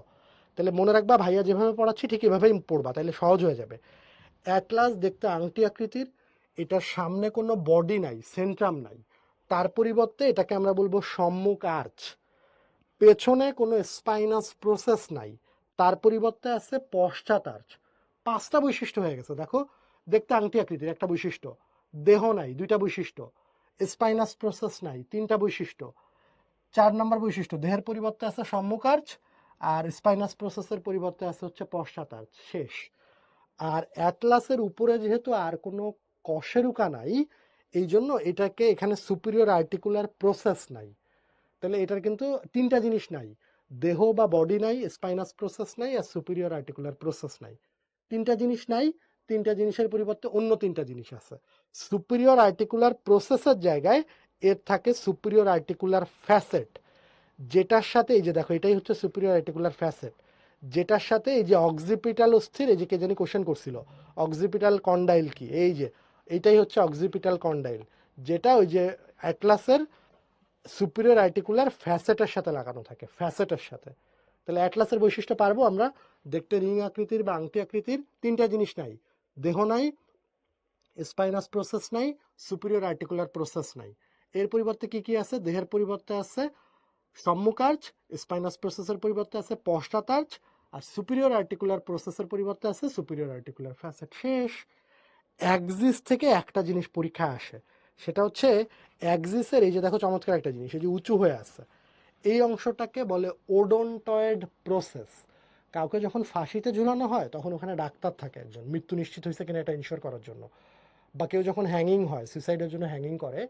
তাহলে মনে রাখবা ভাইয়া যেভাবে পড়াচ্ছি ঠিক এভাবেই পড়বা, তাহলে সহজ হয়ে যাবে। অ্যাটলাস দেখতে আংটি আকৃতির, এটার সামনে কোনো বডি নাই, সেন্ট্রাম নাই, তার পরিবর্তে এটাকে আমরা বলবো সম্মুখ আর্চ। পেছনে কোনো স্পাইনাস প্রসেস নাই, তার পরিবর্তে আছে পশ্চাৎ আর্চ। 5টা বৈশিষ্ট্য হয়ে গেছে। দেখো দেখতে আংটি আকৃতির, একটা বৈশিষ্ট্য। দেহ নাই, 2টা বৈশিষ্ট্য। স্পাইনাস প্রসেস নাই, 3টা বৈশিষ্ট্য। 4 নম্বর বৈশিষ্ট্য, দেহের পরিবর্তে আছে সম্মুখ আর্চ, আর স্পাইনাস প্রসেসের পরিবর্তে আছে হচ্ছে পশ্চাৎ আর্চ। শেষ। আর অ্যাটলাসের উপরে যেহেতু আর কোনো কশেরুকা নাই, এই জন্য এটাকে এখানে সুপিরিয়র আর্টিকুলার প্রসেস নাই। তাহলে এটার কিন্তু 3টা জিনিস নাই, দেহ বা বডি নাই, স্পাইনাস প্রসেস নাই, আর সুপিরিয়র আর্টিকুলার প্রসেস নাই। 3টা জিনিস নাই, 3টা জিনিসের পরিবর্তে অন্য 3টা জিনিস আছে। সুপিরিয়র আর্টিকুলার প্রসেসের জায়গায় এর থাকে সুপিরিয়র আর্টিকুলার ফ্যাসেট, যেটার সাথে এই যে দেখো এটাই হচ্ছে সুপিরিয়র আর্টিকুলার ফ্যাসেট, যেটার সাথে এই যে অক্সিপিটাল অস্থির, এই যে কে জানি কোশ্চেন করছিল অক্সিপিটাল কন্ডাইল কি, এই যে এইটাই হচ্ছে অক্সিপিটাল কন্ডাইল, যেটা ওই যে অ্যাটলাসের সুপিরিয়র আর্টিকুলার ফ্যাসেটের সাথে লাগানো থাকে, ফ্যাসেটের সাথে। তাহলে অ্যাটলাসের বৈশিষ্ট্য পারবো আমরা, দেখতে রিং আকৃতির বা আংটি আকৃতির, তিনটা জিনিস নাই, দেহ নাই, স্পাইনাস প্রসেস নাই, সুপিরিয়র আর্টিকুলার প্রসেস নাই। এর পরিবর্তে কি কি আছে? দেহের পরিবর্তে আছে সম্মুখ আর্চ, স্পাইনাস প্রসেসের পরিবর্তে আছে পশ্চাৎ আর্চ, আর সুপিরিয়র আর্টিকুলার প্রসেসের পরিবর্তে আছে সুপিরিয়র আর্টিকুলার ফ্যাসেট। শেষ। অ্যাক্সিস থেকে একটা জিনিস পরীক্ষায় আসে, সেটা হচ্ছে অ্যাক্সিসের এই যে দেখো চমৎকার একটা জিনিস, এই যে উঁচু হয়ে আছে, এই অংশটাকে বলে ওডোনটয়েড প্রসেস। কাউকে যখন ফাঁসিতে ঝুলানো হয় তখন ওখানে ডাক্তার থাকে একজন, মৃত্যু নিশ্চিত হয়েছে কিনা এটা ইনশিওর করার জন্য। বা কেউ যখন হ্যাঙ্গিং হয়, সুইসাইডের জন্য হ্যাঙ্গিং করে,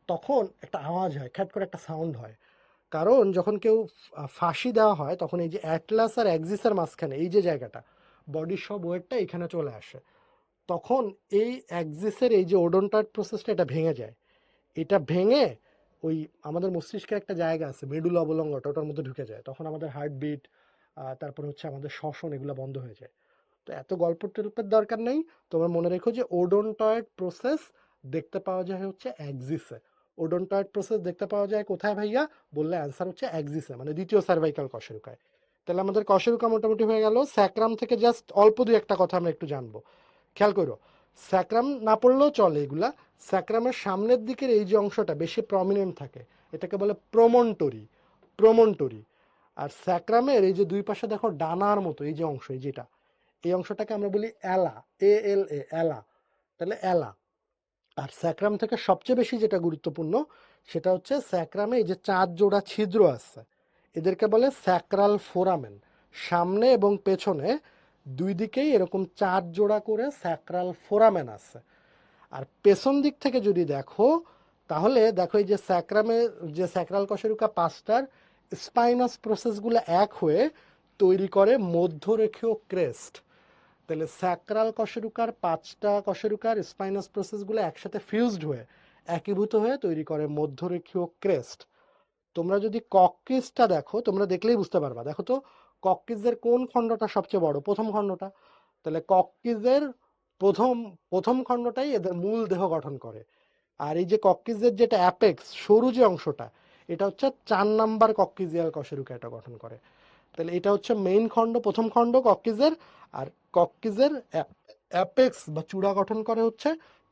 তখন একটা আওয়াজ হয়, খ্যাট করে একটা সাউন্ড হয়। কারণ যখন কেউ ফাঁসি দেওয়া হয় তখন এই যে অ্যাটলাস আর অ্যাক্সিসের মাঝখানে এই যে জায়গাটা, বডির সব ওয়েটটা এখানে চলে আসে। তখন এই অ্যাক্সিসের এই যে ওডোনটয়েড প্রসেসটা এটা ভেঙে যায়। এটা ভেঙে ওই আমাদের মস্তিষ্কের একটা জায়গা আছে মেডুলা অবলঙ্গটা, ওটার মধ্যে ঢুকে যায়। তখন আমাদের হার্টবিট, তারপর হচ্ছে আমাদের শ্বসন, এগুলো বন্ধ হয়ে যায়। তো এত গল্প টল্পের দরকার নেই, তোমরা মনে রেখো যে ওডোনটয়েড প্রসেস দেখতে পাওয়া যায় হচ্ছে অ্যাক্সিসে। ওডোনটয়েড প্রসেস দেখতে পাওয়া যায় কোথায় ভাইয়া? বললে অ্যান্সার হচ্ছে অ্যাক্সিসে, মানে দ্বিতীয় সার্ভাইকাল কশেরুকায়। তাহলে আমাদের কশেরুকা মোটামুটি হয়ে গেল। স্যাক্রাম থেকে জাস্ট অল্প দুই একটা কথা আমরা একটু জানবো, খেয়াল করো। স্যাক্রাম না পড়লেও চলে এগুলা। স্যাক্রামের সামনের দিকের এই যে অংশটা বেশি প্রমিনেন্ট থাকে, এটাকে বলে প্রমন্টরি, প্রমন্টরি। আর স্যাক্রামের এই যে দুই পাশে দেখো ডানার মতো এই যে অংশ, এই যেটা, এই অংশটাকে আমরা বলি অ্যালা, এ অ্যালা। তাহলে অ্যালা। আর স্যাক্রাম থেকে সবচেয়ে বেশি যেটা গুরুত্বপূর্ণ সেটা হচ্ছে স্যাক্রামে এই যে 4 জোড়া ছিদ্র আছে, এদেরকে বলে স্যাক্রাল ফোরামেন। সামনে এবং পেছনে দুই দিকেই এরকম 4 জোড়া করে স্যাক্রাল ফোরামেন আছে। আর পেছন দিক থেকে যদি দেখো, তাহলে দেখো এই যে স্যাক্রামে, যে স্যাক্রাল কশেরুকা পাঁচটার স্পাইনাস প্রসেসগুলো এক হয়ে তৈরি করে মধ্যরেখীয় ক্রেস্ট। তাহলে স্যাক্রাল কশেরুকার পাঁচটা কশেরুকার স্পাইনাস প্রসেসগুলো একসাথে ফিউজড হয়ে, একীভূত হয়ে তৈরি করে মধ্যরেখীয় ক্রেস্ট। তোমরা যদি কক্কিজটা দেখো, তোমরা দেখলেই বুঝতে পারবা। দেখো তো কক্কিজের কোন খণ্ডটা সবচেয়ে বড়? প্রথম খণ্ডটা। তাহলে কক্কিজের প্রথম প্রথম খণ্ডটাই এদের মূল দেহ গঠন করে। আর এই যে কক্কিজের যেটা অ্যাপেক্স, সরু যে অংশটা, এটা হচ্ছে 4 নাম্বার কক্কিজিয়াল কশেরুকা এটা গঠন করে। তাহলে এটা হচ্ছে মেইন খণ্ড, প্রথম খণ্ড কক্কিজের। আর কক্কিজের অ্যাপেক্স বা চূড়া গঠন করে হচ্ছে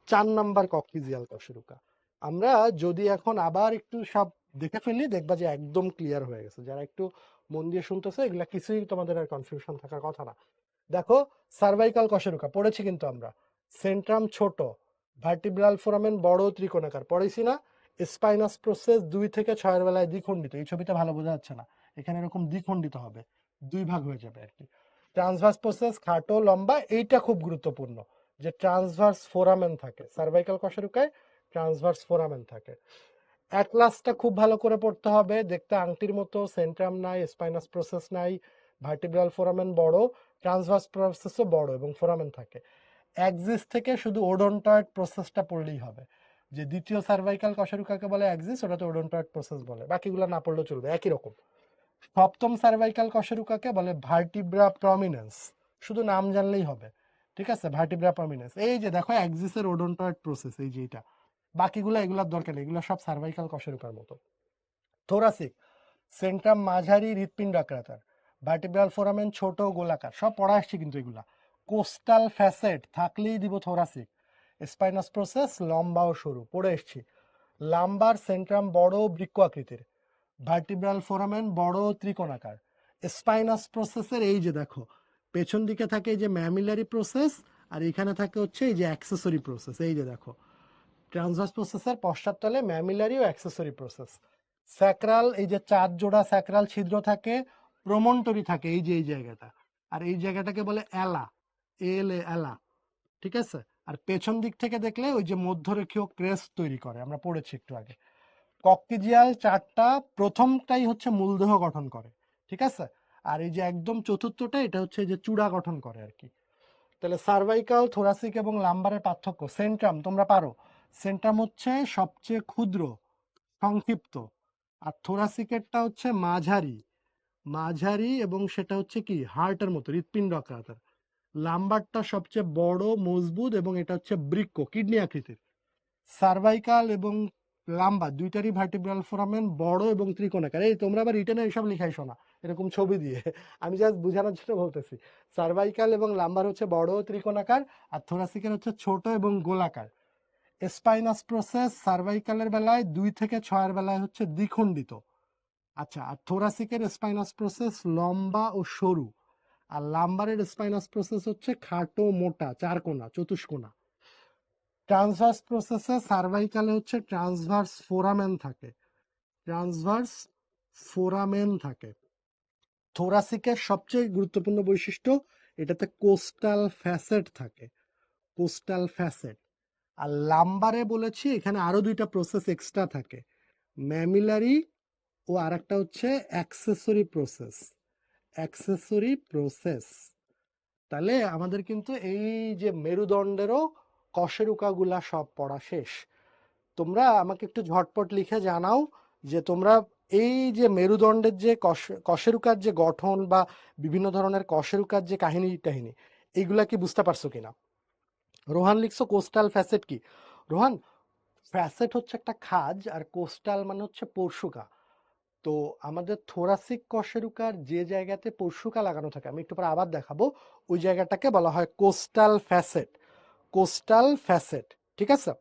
4 নাম্বার কক্কিজিয়াল কশেরুকা। আমরা যদি এখন আবার একটু সব দেখে ফেলি, দেখবা যে একদম ক্লিয়ার হয়ে গেছে। যারা একটু মন দিয়ে শুনতেছে, এগুলা কিছুই তোমাদের আর কনফিউশন থাকার কথা না। দেখো, সার্ভাইকাল কশেরুকা পড়েছি কিন্তু আমরা। সেন্ট্রাম ছোট, ভার্টিব্রাল ফোরামেন বড় ত্রিকোণাকার, পড়েছি না? স্পাইনাস প্রসেস 2 থেকে 6 বেলায় দ্বিখণ্ডিত। এই ছবিটা ভালো বোঝা যাচ্ছে না, এখানে এরকম দ্বিখণ্ডিত হবে, দুই ভাগ হয়ে যাবে আর কি। ট্রান্সভার্স প্রসেস খাটো লম্বা, এইটা খুব গুরুত্বপূর্ণ, যে ট্রান্সভার্স ফোরামেন থাকে সার্ভাইকাল কশেরুকায়, ট্রান্সভার্স ফোরামেন থাকে। অ্যাটলাসটা খুব ভালো করে পড়তে হবে, দেখতে আংটির মতো, সেন্ট্রাম নাই, স্পাইনাস প্রসেস নাই, ভার্টিব্রাল ফোরামেন বড়, ট্রান্সভার্স প্রসেসও বড় এবং ফোরামেন থাকে। অ্যাক্সিস থেকে শুধু ওডোনটয়েড প্রসেসটা পড়লেই হবে, যে দ্বিতীয় সার্ভাইকাল কশেরুকাকে বলে অ্যাক্সিস, ওটাতে ওডোনটয়েড প্রসেস বলে, বাকিগুলো না পড়লেও চলবে, একই রকম। সপ্তম সার্ভাইকাল কশেরুকাকে বলে ভার্টিব্রা প্রমিনেন্স, শুধু নাম জানলেই হবে, ঠিক আছে? ভার্টিব্রা প্রমিনেন্স, এই যে দেখো অ্যাক্সিসের ওডোনটয়েড প্রসেস, এই যে এটা। বাকিগুলো এগুলোর দরকার নেই, এগুলো সব সার্ভাইকাল কশেরুকার মতো। থোরাসিক, সেন্ট্রাম মাঝারি হৃৎপিণ্ড আকার, ভার্টিব্রাল ফোরামেন ছোট গোলাকার, সব পড়া আসছে কিন্তু এগুলা। কোস্টাল ফ্যাসেট থাকলেই দিব থোরাসিক। স্পাইনাস প্রসেস লম্বা ও সরু, পড়ে এসছি। লাম্বার সেন্ট্রাম বড় বৃক্ক আকৃতির, ভার্টিব্রাল ফোরামেন বড় ত্রিকোণাকার। স্পাইনাস প্রসেসের এই যে দেখো পেছন দিকে থাকে এই যে ম্যামিলারি প্রসেস, আর এখানে থাকে হচ্ছে এই যে অ্যাক্সেসরি প্রসেস, এই যে দেখো ট্রান্সভার্স প্রসেসের পশ্চাৎতলে ম্যামিলারি ও অ্যাক্সেসরি প্রসেস। স্যাক্রাল, এই যে 4 জোড়া স্যাক্রাল ছিদ্র থাকে, প্রমন্টরি থাকে এই যে এই জায়গাটা, আর এই জায়গাটাকে বলে অ্যালা, অ্যালা, ঠিক আছে? আর পেছন দিক থেকে দেখলে ওই যে মধ্যরেখীয় ক্রেস্ট তৈরি করে, আমরা পড়েছি একটু আগে। কক্টিজিয়াল 4টা, প্রথমটাই হচ্ছে মূলদেহ গঠন করে, ঠিক আছে? আর এই যে একদম চতুর্থটা, এটা হচ্ছে যে চূড়া গঠন করে আর কি। তাহলে সার্ভাইকাল, থোরাসিক এবং লাম্বারের পার্থক্য। সেন্ট্রাম তোমরা পারো, সেন্ট্রাম হচ্ছে সবচেয়ে ক্ষুদ্র, সংক্ষিপ্ত। আর থোরাসিকেরটা হচ্ছে মাঝারি, মাঝারি এবং সেটা হচ্ছে কি হার্টের মতো, হৃৎপিণ্ড আকার। লাম্বারটা সবচেয়ে বড়, মজবুত এবং এটা হচ্ছে বৃক্ক, কিডনি আকৃতির। সার্ভাইকাল এবং লাম্বা, দুইটারই ভার্টিব্রাল ফোরামেন বড় এবং ত্রিকোণাকার। এই তোমরা আবার রিটেনে এসব লিখাইছো না এরকম ছবি দিয়ে, আমি জাস্ট বোঝানোর জন্য বলতেছি। সার্ভাইকাল এবং লাম্বার হচ্ছে বড় ও ত্রিকোণাকার, আর থোরাসিকের হচ্ছে ছোট এবং গোলাকার। স্পাইনাস প্রসেস সার্ভাইকালের বেলায় 2 থেকে 6 বেলায় হচ্ছে দ্বিখণ্ডিত। আচ্ছা, আর থোরাসিকের স্পাইনাস প্রসেস লম্বা ও সরু, আর লাম্বারের স্পাইনাস প্রসেস হচ্ছে খাটো মোটা চারকোনা চতুষ্কোণা। ট্রান্সভার্স প্রসেসে সার্ভাইকালে হচ্ছে ট্রান্সভার্স ফোরামেন থাকে, ট্রান্সভার্স ফোরামেন থাকে। থোরাসিকের সবচেয়ে গুরুত্বপূর্ণ বৈশিষ্ট্য, এটাতে কোস্টাল ফ্যাসেট থাকে, কোস্টাল ফ্যাসেট। আর লাম্বারে বলেছি এখানে আরো 2টা প্রসেস এক্সট্রা থাকে, ম্যামিলারি ও আরেকটা হচ্ছে অ্যাক্সেসরি প্রসেস, অ্যাক্সেসরি প্রসেস। তাহলে আমাদের কিন্তু এই যে মেরুদণ্ডেরও কশেরুকাগুলা সব পড়া শেষ। তোমরা আমাকে একটু ঝটপট লিখে জানাও যে তোমরা এই যে মেরুদণ্ডের যে কশেরুকার যে গঠন বা বিভিন্ন ধরনের কশেরুকার যে কাহিনী টাহিনী, এইগুলা কি বুঝতে পারছো কিনা? রোহান লিখছো কোস্টাল ফ্যাসেট কি? রোহান, ফ্যাসেট হচ্ছে একটা খাজ, আর কোস্টাল মানে হচ্ছে পরশুকা। তো আমাদের থোরাসিক কশেরুকার যে জায়গাতে পরশুকা লাগানো থাকে, আমি একটু পরে আবার দেখাবো, ওই জায়গাটাকে বলা হয় কোস্টাল ফ্যাসেট, কোস্টাল ফ্যাসেট। ঠিক আছে?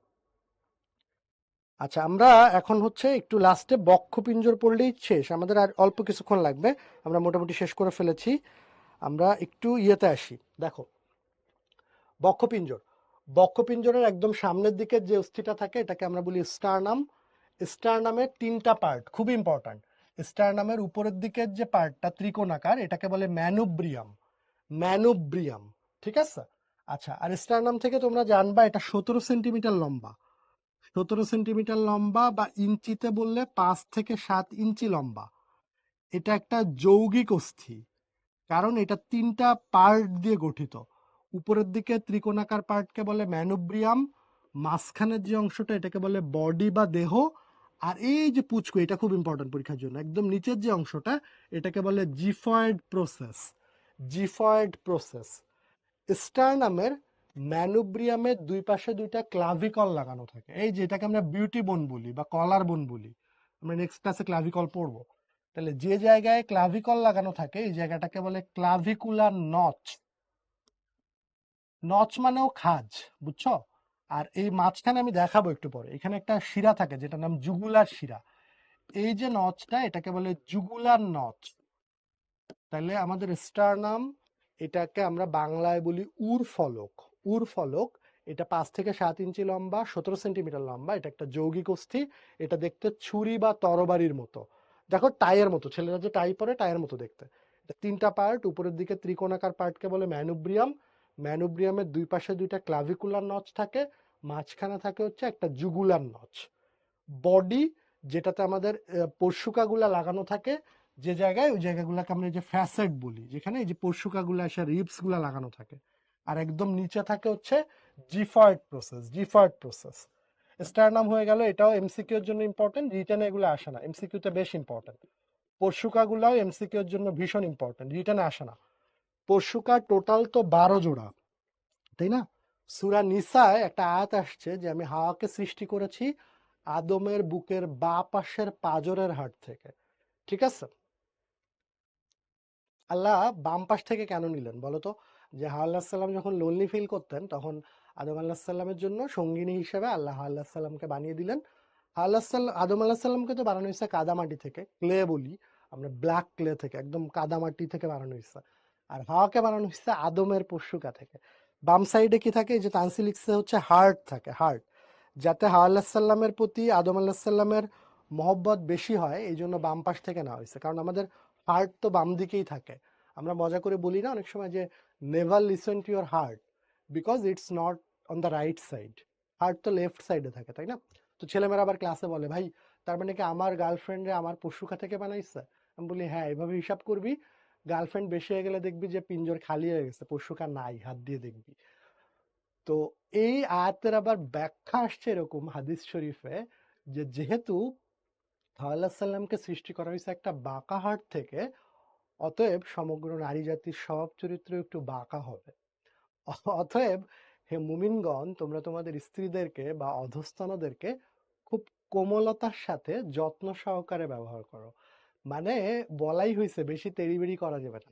আচ্ছা, আমরা এখন হচ্ছে একটু লাস্টে বক্ষপিঞ্জর পড়লেই শেষ, আমাদের আর অল্প কিছুক্ষণ লাগবে, আমরা মোটামুটি শেষ করে ফেলেছি। আমরা একটু ইয়েতে আসি। দেখো, বক্ষপিঞ্জর, বক্ষপিঞ্জরের একদম সামনের দিকে যে অস্থিটা থাকে এটাকে আমরা বলি স্টারনাম। স্টারনামের 3টা পার্ট খুব ইম্পর্ট্যান্ট। স্টারনামের উপরের দিকের যে পার্টটা ত্রিকোণাকার এটাকে বলে ম্যানুব্রিয়াম, ম্যানুব্রিয়াম। ঠিক আছে? আচ্ছা, আর স্টারনাম থেকে তোমরা জানবা এটা 17 সেন্টিমিটার লম্বা, 17 সেন্টিমিটার লম্বা, বা ইঞ্চিতে বললে 5 থেকে 7 ইঞ্চি লম্বা। এটা একটা যৌগিক অস্থি, কারণ এটা 3টা পার্ট দিয়ে গঠিত। উপরের দিকে ত্রিকোণাকার পার্টকে বলে ম্যানুব্রিয়াম, মাঝখানের যে অংশটা এটাকে বলে বডি বা দেহ, আর এই যে পুচকু, এটা খুব ইম্পর্টেন্ট পরীক্ষার জন্য, একদম নিচের যে অংশটা এটাকে বলে জিফয়েড প্রসেস, জিফয়েড প্রসেস। স্টারনামের ম্যানুব্রিয়ামের 2 পাশে 2টা ক্লাভিকল লাগানো থাকে, এই যেটাকে আমরা বিউটি বোন বলি বা কলার বোন বলি, আমরা নেক্সট ক্লাসে ক্লাভিকল পড়বো। তাহলে যে জায়গায় ক্লাভিকল লাগানো থাকে এই জায়গাটাকে বলে ক্লাভিকুলার নচ, নচ মানেও খাজ, বুঝছো? আর এই মাঝখানে আমি দেখাবো একটু পরে, এখানে একটা শিরা থাকে যেটার নাম জুগুলার শিরা, এই যে নচটা এটাকে বলে জুগুলার নচ। তাহলে আমাদের স্টারনাম, এটাকে আমরা বাংলায় বলি উর ফলক, উর ফলক। এটা 5 থেকে 7 ইঞ্চি লম্বা, 17 সেন্টিমিটার লম্বা, এটা একটা যৌগিক অস্থি। এটা দেখতে ছুরি বা তরবারির মতো, দেখো টাইয়ের মতো, ছেলেরা যে টাই পরে টাইয়ের মতো দেখতে। এটা 3টা পার্ট, উপরের দিকে ত্রিকোণাকার পার্টকে বলে ম্যানুব্রিয়াম, ম্যানুব্রিয়ামের 2 পাশে 2টা ক্লাভিকুলার নচ থাকে, মাঝখানে থাকে হচ্ছে একটা জুগুলার নচ। বডি, যেটাতে আমাদের পরশুকাগুলা লাগানো থাকে, যে জায়গায় ওই জায়গাগুলোকে আমরা এই যে ফ্যাসেট বলি, যেখানে এই যে পরশুকাগুলা এসে রিবস গুলা লাগানো থাকে। আর একদম নিচে থাকে হচ্ছে xiphoid process, xiphoid process. Sternum হয়ে গেল, এটাও এমসিকিউ এর জন্য ইম্পর্টেন্ট, রিটেনে এগুলো আসে না, এমসিকিউ তে বেশ ইম্পর্টেন্ট। পরশুকাগুলাও এমসিকিউ এর জন্য ভীষণ ইম্পর্টেন্ট, রিটেনে আসে না। পরশুকা টোটাল তো 12 জোড়া, তাই না? সূরা নিসায় একটা আয়াত আসছে যে আমি হাওয়াকে সৃষ্টি করেছি আদমের বুকের বাঁ পাশের পাঁজরের হাড় থেকে। ঠিক আছে? আল্লাহ বাম পাশ থেকে কেন নিলেন বলো তো? যে হাওয়া আলাহিসাল্লাম সাল্লাম যখন লোনলি ফিল করতেন তখন আদম আলাহিসাল্লামের সাল্লামের জন্য সঙ্গিনী হিসেবে আল্লাহ হাওয়া আলাহিসাল্লামকে সাল্লামকে বানিয়ে দিলেন। আদম আলাহিসাল্লাম সাল্লামকে তো বানানো হয়েছে কাদা মাটি থেকে, ক্লে বলি আমরা, ব্ল্যাক ক্লে থেকে, একদম কাদা মাটি থেকে বানানো হয়েছে। আর হাওয়াকে বানানো হয়েছে আদমের পশুকা থেকে। বাম সাইডে কি থাকে, এই যে তানসি লিখছে হচ্ছে হার্ট থাকে, হার্ট। যাতে হাওয়া আলাহিসাল্লামের সাল্লামের প্রতি আদম আলাহিসাল্লামের সাল্লামের মহব্বত বেশি হয়, এই জন্য বাম পাশ থেকে নেওয়া হয়েছে, কারণ আমাদের হার্ট তো বাম দিকেই থাকে। আমরা মজা করে বলি না অনেক সময় যে never listen to your heart because it's not on the right side, heart তো লেফট সাইডে থাকে, তাই না? তো ছেলেমেয়েরা আবার ক্লাসে বলে, ভাই তার মানে কি আমার গার্লফ্রেন্ডে আমার পশুকা থেকে বানাইছে? আমি বলি হ্যাঁ, এভাবে হিসাব করবি, গার্লফ্রেন্ড বেশি হয়ে গেলে দেখবি যে পিঞ্জর খালি হয়ে গেছে, পশুকা নাই, হাত দিয়ে দেখবি। তো এই আয়াতের আবার ব্যাখ্যা আসছে এরকম হাদিস শরীফে, যে যেহেতু সাল্লামকে সৃষ্টি করা হয়েছে একটা বাঁকা হাড় থেকে, অতএব সমগ্র নারী জাতির স্বভাব চরিত্র একটু বাঁকা হবে। অতএব হে মুমিনগণ, তোমরা তোমাদের স্ত্রীদেরকে বা অধস্তনদেরকে খুব কোমলতার সাথে যত্ন সহকারে ব্যবহার করো। মানে বলাই হয়েছে বেশি তেড়িবেড়ি করা যাবে না।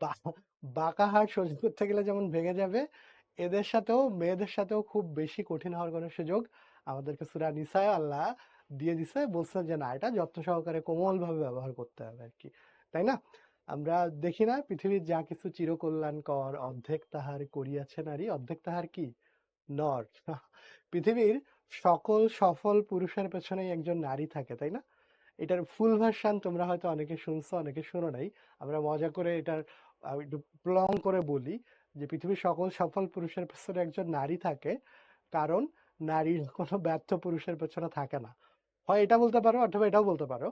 বা- বাঁকা হাড় সহ্য করতে গেলে যেমন ভেঙে যাবে, এদের সাথেও মেয়েদের সাথেও খুব বেশি কঠিন হওয়ার কোনো সুযোগ আমাদেরকে সূরা নিসায় আল্লাহ দিয়ে দিছে, বলছে যে না, এটা যত্ন সহকারে কোমল ভাবে ব্যবহার করতে হবে আর কি, তাই না? আমরা দেখি না পৃথিবীর যা কিছু চিরকল্যাণকর, অর্ধেক তাহার করিয়াছে নারী, অর্ধেক তাহার কি নর। পৃথিবীর সকল সফল পুরুষের পেছনেই একজন নারী থাকে, তাই না? এটার ফুল ভার্সান তোমরা হয়তো অনেকে শুনছো, অনেকে শোনো নাই। আমরা মজা করে এটার একটু প্রলং করে বলি যে পৃথিবীর সকল সফল পুরুষের পেছনে একজন নারী থাকে, কারণ নারীর কোনো ব্যর্থ পুরুষের পেছনে থাকে না। হয় এটা বলতে পারো অথবা এটাও বলতে পারো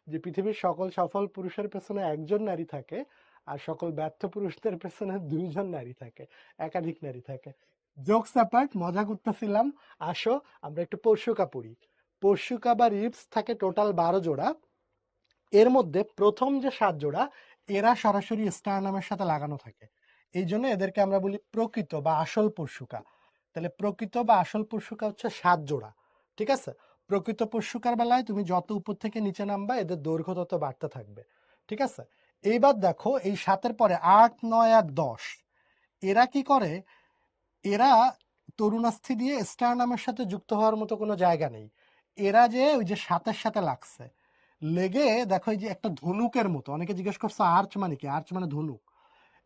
যে পৃথিবীর সকল সফল পুরুষের পেছনে একজন নারী থাকে, আর সকল ব্যর্থ পুরুষদের পেছনে দুইজন নারী থাকে, একাধিক নারী থাকে। জোকস অ্যাপার্ট, মজা করতেছিলাম। আসো আমরা একটু পরশুকা পড়ি। পরশুকা বা রিবস থাকে টোটাল 12 জোড়া। এর মধ্যে প্রথম যে 7 জোড়া, এরা সরাসরি স্টারনামের সাথে লাগানো থাকে, এই জন্য এদেরকে আমরা বলি প্রকৃত বা আসল পরশুকা। তাহলে প্রকৃত বা আসল পরশুকা হচ্ছে 7 জোড়া, ঠিক আছে? প্রকৃত পরশুকার বেলায় তুমি যত উপর থেকে নিচে নামবা এদের দৈর্ঘ্য তত বাড়তে থাকবে, ঠিক আছে? এইবার দেখো এই 7-এর পরে 8, 9 আর 10, এরা কি করে? এরা তরুণাস্থি দিয়ে স্টারনামের সাথে যুক্ত হওয়ার মতো কোনো জায়গা নেই। এরা যে ওই যে 7-এর সাথে লাগছে, লেগে দেখো এই যে একটা ধনুকের মতো, অনেকে জিজ্ঞেস করছে আর্চ মানে কি, আর্চ মানে ধনুক,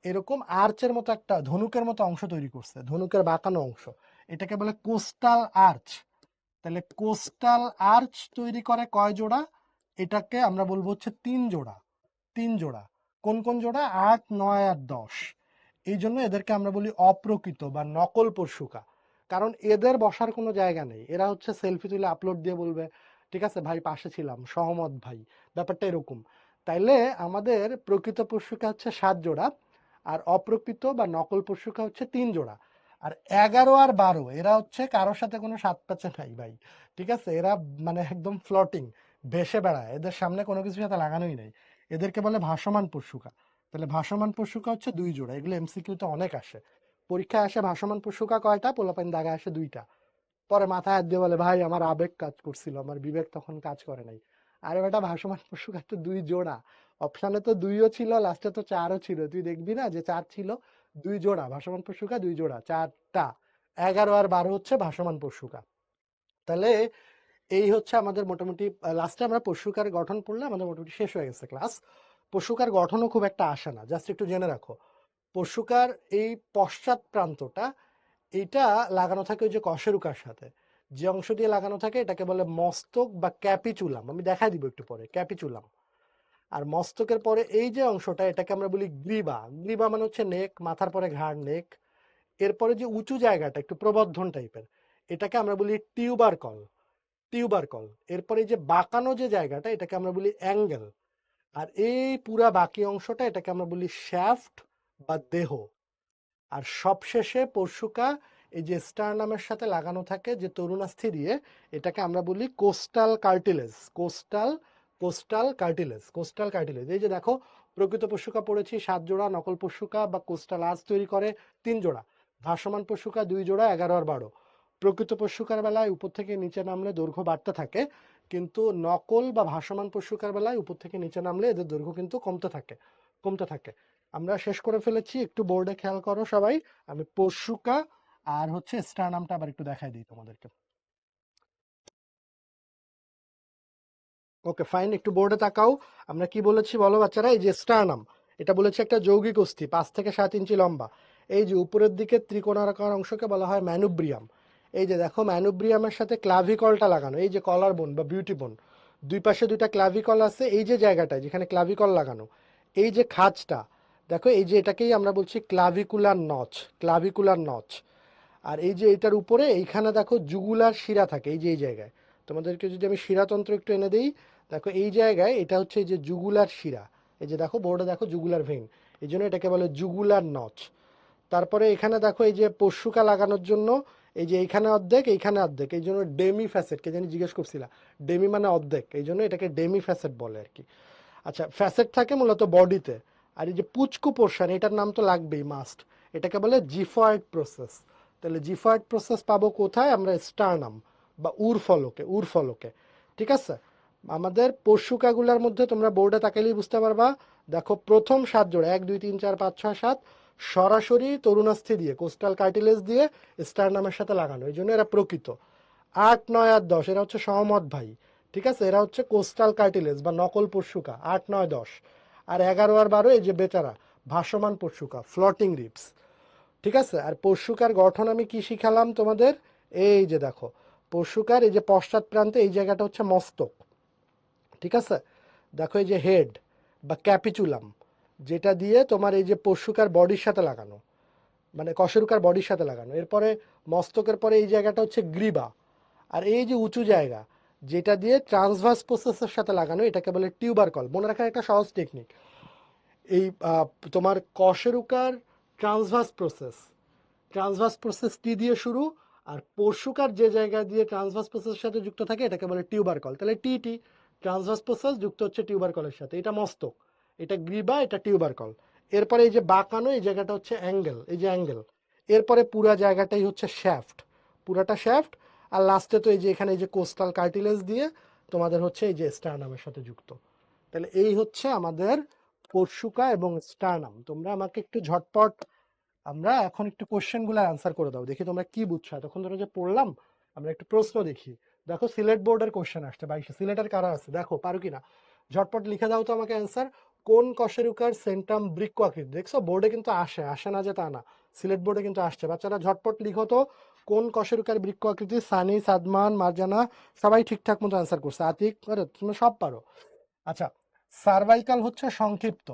এরকম আর্চের মতো একটা ধনুকের মতো অংশ তৈরি করছে, ধনুকের বাঁকানো অংশ, এটাকে বলে কোস্টাল আর্চ। তাহলে কোস্টাল আর্চ তৈরি করে কয় জোড়া? এটাকে আমরা বলবো হচ্ছে 3 জোড়া। 3 জোড়া। কোন কোন জোড়া? 8, 9 আর 10। এই জন্য এদেরকে আমরা বলি অপ্রকৃত বা নকল পরশুকা, কারণ এদের বসার কোনো জায়গা নেই। এরা হচ্ছে সেলফি তুলে আপলোড দিয়ে বলবে ঠিক আছে ভাই, পাশে ছিলাম, সহমত ভাই, ব্যাপারটা এরকম। তাইলে আমাদের প্রকৃত পরশুকা হচ্ছে 7 জোড়া, আর অপ্রকৃত বা নকল পরশুকা হচ্ছে 3 জোড়া। আর 11 আর 12 এরা হচ্ছে কারোর সাথে কোনো সাত প্যাচে নাই ভাই, ঠিক আছে? এরা মানে একদম ফ্লোটিং, ভেসে বেড়ায়, এদের সামনে কোনো কিছুর সাথে লাগানোই নেই। এদেরকে বলে ভাসমান পরশুকা। তাহলে ভাসমান পশুকা হচ্ছে 2 জোড়া। এগুলো এমসিকিউতে অনেক আসে, পরীক্ষায় আসে ভাসমান পশুকা কয়টা, পোলাপাইন দাগে আসে 2টা। পরে মাথায় হাত দিয়ে বলে ভাই আমার আবেগ কাজ করছিল, আমার বিবেক তখন কাজ করে নাই। আরে বেটা, ভাসমান পশুকা তো 2 জোড়া। অপশানে তো 2ও ছিল, লাস্টে তো 4ও ছিল, তুই দেখবি না যে 4 ছিল? 2 জোড়া ভাসমান পশুকা, 2 জোড়া, 4টা। 11 আর 12 হচ্ছে ভাসমান পশুকা। তাহলে এই হচ্ছে আমাদের মোটামুটি লাস্টে আমরা পশুকার গঠন পড়লে আমাদের মোটামুটি শেষ হয়ে গেছে ক্লাস। পশুকার গঠনও খুব একটা আসে না, জাস্ট একটু জেনে রাখো। পশুকার এই পশ্চাৎ প্রান্তটা, এইটা লাগানো থাকে ওই যে কশেরুকার সাথে, যে অংশ দিয়ে লাগানো থাকে এটাকে বলে মস্তক বা ক্যাপিচুলাম। আমি দেখাই দিব একটু পরে, ক্যাপিচুলাম। আর মস্তকের পরে এই যে অংশটা, এটাকে আমরা বলি গ্রীবা। গ্রীবা মানে হচ্ছে নেক, মাথার পরে ঘাড়, নেক। এরপরে যে উঁচু জায়গাটা একটু প্রবর্ধন টাইপের, এটাকে আমরা বলি টিউবারকল। টিউবারকল। এরপরে এই যে বাঁকানো যে জায়গাটা, এটাকে আমরা বলি অ্যাঙ্গেল। আর এই পুরা বাকি অংশটা, এটাকে আমরা বলি শ্যাফট বা দেহ। আর সবশেষে পরশুকা এই যে স্টারনামের সাথে লাগানো থাকে যে তরুণাস্থি দিয়ে, এটাকে আমরা বলি coastal cartilage. Coastal coastal cartilage, coastal cartilage. এই যে দেখো, প্রকৃত পশুকা পড়েছি 7 জোড়া, নকল পশুকা বা কোস্টাল আর্চ তৈরি করে 3 জোড়া, ভাসমান পশুকা 2 জোড়া, 11 আর 12। প্রকৃত পশুকার বেলায় উপর থেকে নিচে নামলে দৈর্ঘ্য বাড়তে থাকে, কিন্তু নকল বা ভাসমান পশুকার বেলায় উপর থেকে নিচে নামলে এদের দৈর্ঘ্য কিন্তু কমতে থাকে, কমতে থাকে। আমরা শেষ করে ফেলেছি, একটু বোর্ডে খেয়াল করো সবাই। আমি পরশুকা আর হচ্ছে স্টার নামটা আবার একটু দেখাই দিই তোমাদেরকে। ওকে ফাইন, একটু বোর্ডে তাকাও। আমরা কি বলেছি বলো বাচ্চারা? এই যে স্টার নাম, এটা বলেছে একটা যৌগিক অস্থি, 5 থেকে 7 ইঞ্চি লম্বা। এই যে উপরের দিকে ত্রিকোণাকার অংশকে বলা হয় ম্যানুব্রিয়াম। এই যে দেখো, ম্যানুব্রিয়ামের সাথে ক্লাভিকলটা লাগানো, এই যে কলার বোন বা বিউটি বোন, দুই পাশে 2টা ক্লাভিকল আছে। এই যে জায়গাটায় যেখানে ক্লাভিকল লাগানো, এই যে খাঁজটা দেখো, এই যে এটাকেই আমরা বলছি ক্লাভিকুলার নচ, ক্লাভিকুলার নচ। আর এই যে এটার উপরে এইখানে দেখো জুগুলার শিরা থাকে, এই যে এই জায়গায়। তোমাদেরকে যদি আমি শিরাতন্ত্র একটু এনে দিই, দেখো এই জায়গায় এটা হচ্ছে এই যে জুগুলার শিরা। এই যে দেখো বোর্ডে দেখো জুগুলার ভেইন, এই জন্য এটাকে বলে জুগুলার নচ। তারপরে এখানে দেখো এই যে পশুকা লাগানোর জন্য, এই যে এইখানে অর্ধেক, এইখানে অর্ধেক, এই জন্য ডেমি ফ্যাসেট, কে জানি জিজ্ঞেস করছিলা, ডেমি মানে অর্ধেক, এই জন্য এটাকে ডেমি ফ্যাসেট বলে আর কি। আচ্ছা, ফ্যাসেট থাকে মূলত বডিতে। আর এই যে পুচকু পোর্শন, এটার নাম তো লাগবেই, মাস্ট, এটাকে বলে জিফয়েড প্রসেস। তাহলে জিফয়েড প্রসেস পাবো কোথায়? আমরা স্টারনাম বা উরফলকে, উরফলকে। ঠিক আছে? আমাদের পশুকাগুলার মধ্যে তোমরা বোর্ডে তাকাইলেই বুঝতে পারবা। দেখো প্রথম 7 জোড়া 1 2 3 4 5 6 7 সরাসরি তরুণাস্থি দিয়ে কোস্টাল কার্টিলেজ দিয়ে স্টারনামের সাথে লাগানো, এই জন্য এরা প্রকৃত। 8 9 আর 10 এরা হচ্ছে সহমত ভাই। ঠিক আছে, এরা হচ্ছে কোস্টাল কার্টিলেজ বা নকল পশুকা 8 9 10। আর 11 আর 12 এই যে বেচারা ভাসমান পশুকা ফ্লটিং রিপস। ঠিক আছে, আর পশুকার গঠন আমি কি শিখালাম তোমাদের? এই যে দেখো পশুকার এই যে পশ্চাৎ প্রান্তে এই জায়গাটা হচ্ছে মস্তক। ঠিক আছে, দেখো এই যে হেড বা ক্যাপিচুলাম, যেটা দিয়ে তোমার এই যে পশুকার বডির সাথে লাগানো, মানে কশেরুকার বডির সাথে লাগানো। এরপরে মস্তকের পরে এই জায়গাটা হচ্ছে গ্রীবা। আর এই যে উঁচু জায়গা যেটা দিয়ে ট্রান্সভার্স প্রসেসের সাথে লাগানো, এটাকে বলে টিউবারকল। মনে রাখার একটা সহজ টেকনিক, এই তোমার কশেরুকার ট্রান্সভার্স প্রসেস, ট্রান্সভার্স প্রসেস টি দিয়ে শুরু, আর পরশুকার যে জায়গা দিয়ে ট্রান্সভার্স প্রসেসের সাথে যুক্ত থাকে এটাকে বলে টিউবারকল। তাহলে টি টি ট্রান্সভার্স প্রসেস যুক্ত হচ্ছে টিউবারকলের সাথে, এটা মস্তক, এটা গ্রীবা, এটা টিউবারকল। এরপরে এই যে বাঁকানো এই জায়গাটা হচ্ছে অ্যাঙ্গেল, এই যে অ্যাঙ্গেল। এরপরে পুরা জায়গাটাই হচ্ছে শ্যাফট, পুরাটা শ্যাফট। আর লাস্টে তো এই যে এখানে এই যে কোস্টাল কার্টিলেজ দিয়ে তোমাদের হচ্ছে এই যে স্টারনামের সাথে যুক্ত। তাহলে এই হচ্ছে আমাদের পরশুকা এবং স্টারনাম। তোমরা আমাকে একটু ঝটপট, আমরা এখন একটু কোশ্চেনগুলো অ্যান্সার করে দাও, দেখি তোমরা কি বুঝছো। এতক্ষণ ধরে যে পড়লাম, আমরা একটু প্রশ্ন দেখি। দেখো সিলেট বোর্ডের কোশ্চেন আসছে 22-এ, সিলেটের কারা আছে দেখো, পারো কিনা ঝটপট লিখে দাও তো আমাকে অ্যান্সার। কোন কশেরুকার সেন্টাম বৃক্ক আকৃতি? দেখছো বোর্ডে কিন্তু আসে, আসে না যে তা না, সিলেট বোর্ডে কিন্তু আসছে। বাচ্চারা ঝটপট লিখো তো, কোন কশেরুকার বৃক্ক আকৃতি? সানি, সাদমান, মারজানা সবাই ঠিকঠাক মতো অ্যান্সার করছে। আতিক, আরে তুমি সব পারো। আচ্ছা, সার্ভাইকাল হচ্ছে সংক্ষিপ্ত,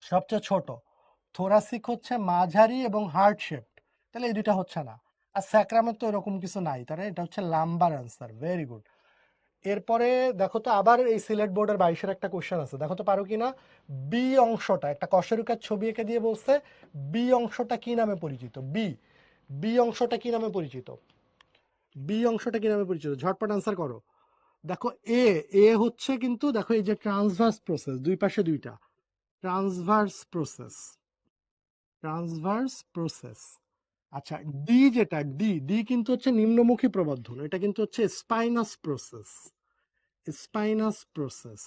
সবচেয়ে ছোট। থোরাসিক হচ্ছে মাঝারি এবং হার্ট শেপড, তাহলে এই দুইটা হচ্ছে না। আর স্যাক্রামের তো এরকম কিছু নাই, তাহলে এটা হচ্ছে লাম্বার অ্যান্সার, ভেরি গুড। এরপরে দেখো তো আবার এই সিলেট বোর্ডের 22-এর একটা কোশ্চেন আছে, দেখো তো পারো কিনা। বি অংশটা, একটা কশেরুকার ছবি এঁকে দিয়ে বলছে বি অংশটা কি নামে পরিচিত? বি, বি অংশটা কি নামে পরিচিত? বি অংশটা কি নামে পরিচিত? ঝটপট অ্যান্সার করো। দেখো এ, এ হচ্ছে কিন্তু দেখো এই যে ট্রান্সভার্স প্রসেস, দুই পাশে দুইটা ট্রান্সভার্স প্রসেস, ট্রান্সভার্স প্রসেস। আচ্ছা ডি, যেটা ডি, ডি কিন্তু হচ্ছে নিম্নমুখী প্রবর্ধন, এটা কিন্তু হচ্ছে স্পাইনাস প্রসেস, স্পাইনাস প্রসেস।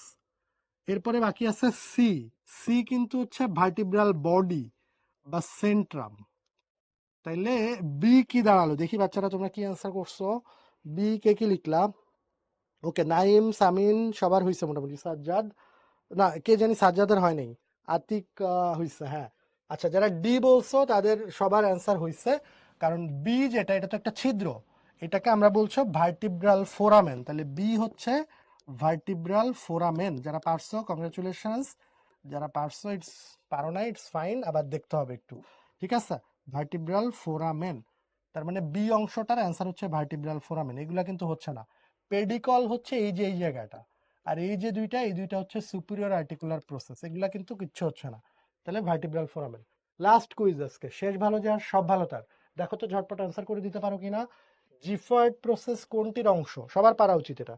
এরপরে বাকি আছে সি, সি কিন্তু হচ্ছে ভার্টিব্রাল বডি বা সেন্ট্রাম। তাইলে বি কি দাঁড়ালো দেখি বাচ্চারা, তোমরা কি অ্যান্সার করছো? বি কে কি লিখলাম? ওকে, নাইম, সামিন সবার হয়েছে মোটামুটি। সাজ্জাদ, না কে জানি সাজ্জাদের হয় নাই। আতিক হইছে, হ্যাঁ। আচ্ছা যারা ডি বলছো তাদের সবার অ্যান্সার হইছে, কারণ বি যেটা, এটা তো একটা ছিদ্র, এটাকে আমরা বলছো ভার্টিব্রাল ফোরামেন। তাহলে বি হচ্ছে ভার্টিব্রাল ফোরামেন। যারা পারছো কংগ্রেচুলেশনস, যারা পারছো ইটস, পারো না ইটস ফাইন, আবার দেখতে হবে একটু। ঠিক আছে, ভার্টিব্রাল ফোরামেন, তার মানে বি অংশটার অ্যান্সার হচ্ছে ভার্টিব্রাল ফোরামেন। এগুলা কিন্তু হচ্ছে না। পেডিকল হচ্ছে এই যে এই জায়গাটা, আর এই যে দুইটা, এই দুইটা হচ্ছে সুপিরিয়র আর্টিকুলার প্রসেস, এগুলা কিন্তু কিচ্ছু হচ্ছে না। তাহলে ভার্টিব্রাল ফোরামেন। লাস্ট কুইজ আজকে, শেষ ভালো যার সব ভালো তার। দেখো তো ঝটপট অ্যান্সার করে দিতে পারো কিনা। জিফার্ড প্রসেস কোনটির অংশ? সবার পারা উচিত এটা।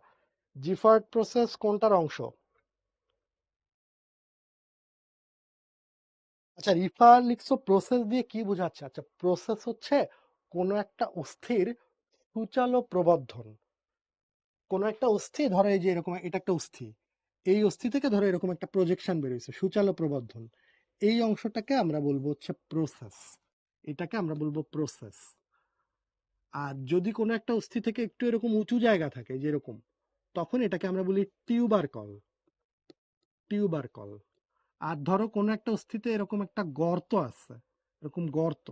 জিফার্ড প্রসেস কোনটার অংশ? আচ্ছা রিফার লিখছো, প্রসেস দিয়ে কি বোঝাচ্ছে? আচ্ছা প্রসেস হচ্ছে কোনো একটা অস্থির সুচালো প্রবর্ধন। কোনো একটা অস্থি ধরো এই যে এরকম, এটা একটা অস্থি, এই অস্থি থেকে ধরো এরকম একটা প্রজেকশন বেরোয়েছে, সুচালো প্রবর্ধন, এই অংশটাকে আমরা বলবো হচ্ছে প্রসেস, এটাকে আমরা বলবো প্রসেস। আর যদি কোনো একটা অস্থি থেকে একটু এরকম উঁচু জায়গা থাকে যেরকম, তখন এটাকে আমরা বলি টিউবারকল, টিউবারকল। আর ধরো কোনো একটা অস্থিতে এরকম একটা গর্ত আছে, এরকম গর্ত,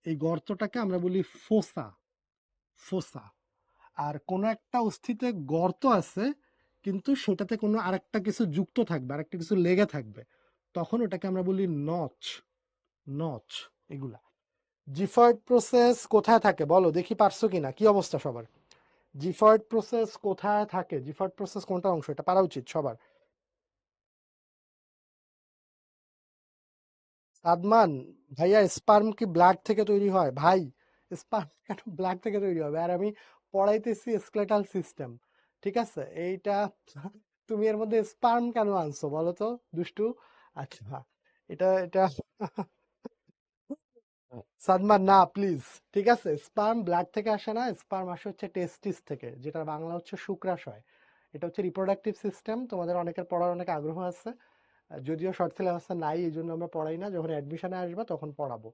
এই গর্তটাকে আমরা বলি ফোসা, ফোসা। আর কোনো একটা অস্থিতে গর্ত আছে কিন্তু সেটাতে কোনো আরেকটা কিছু যুক্ত থাকবে, আরেকটা কিছু লেগে থাকবে, তখন ওটাকে আমরা বলি নচ, নচ। এগুলা জিফার্ড প্রসেস কোথায় থাকে বলো দেখি, পারছো কিনা, কি অবস্থা সবার? জিফার্ড প্রসেস কোথায় থাকে? জিফার্ড প্রসেস কোনটা অংশ? এটা পারা উচিত সবার। সাদমান, ভাইয়া স্পার্ম কি ব্লাড থেকে তৈরি হয়? ভাই স্পার্ম কেন ব্লাড থেকে তৈরি হবে? আর আমি পড়াইতেছি স্কেলেটাল সিস্টেম, ঠিক আছে এইটা, তুমি এর মধ্যে স্পার্ম কেন আনছো বলো তো, দুষ্টু। আচ্ছা এটা এটা সাদমান না প্লিজ। ঠিক আছে, স্পার্ম ব্লাড থেকে আসে না, স্পার্ম আসে হচ্ছে টেস্টিস থেকে, যেটা বাংলা হচ্ছে শুক্রাশয়। এটা হচ্ছে রিপ্রোডাক্টিভ সিস্টেম। তোমাদের অনেকের পড়ার অনেক আগ্রহ আছে, যদিও শর্ট সিলেবাসে নাই, এই জন্য আমরা পড়াই না। যখন অ্যাডমিশনে আসবা তখন পড়াবো,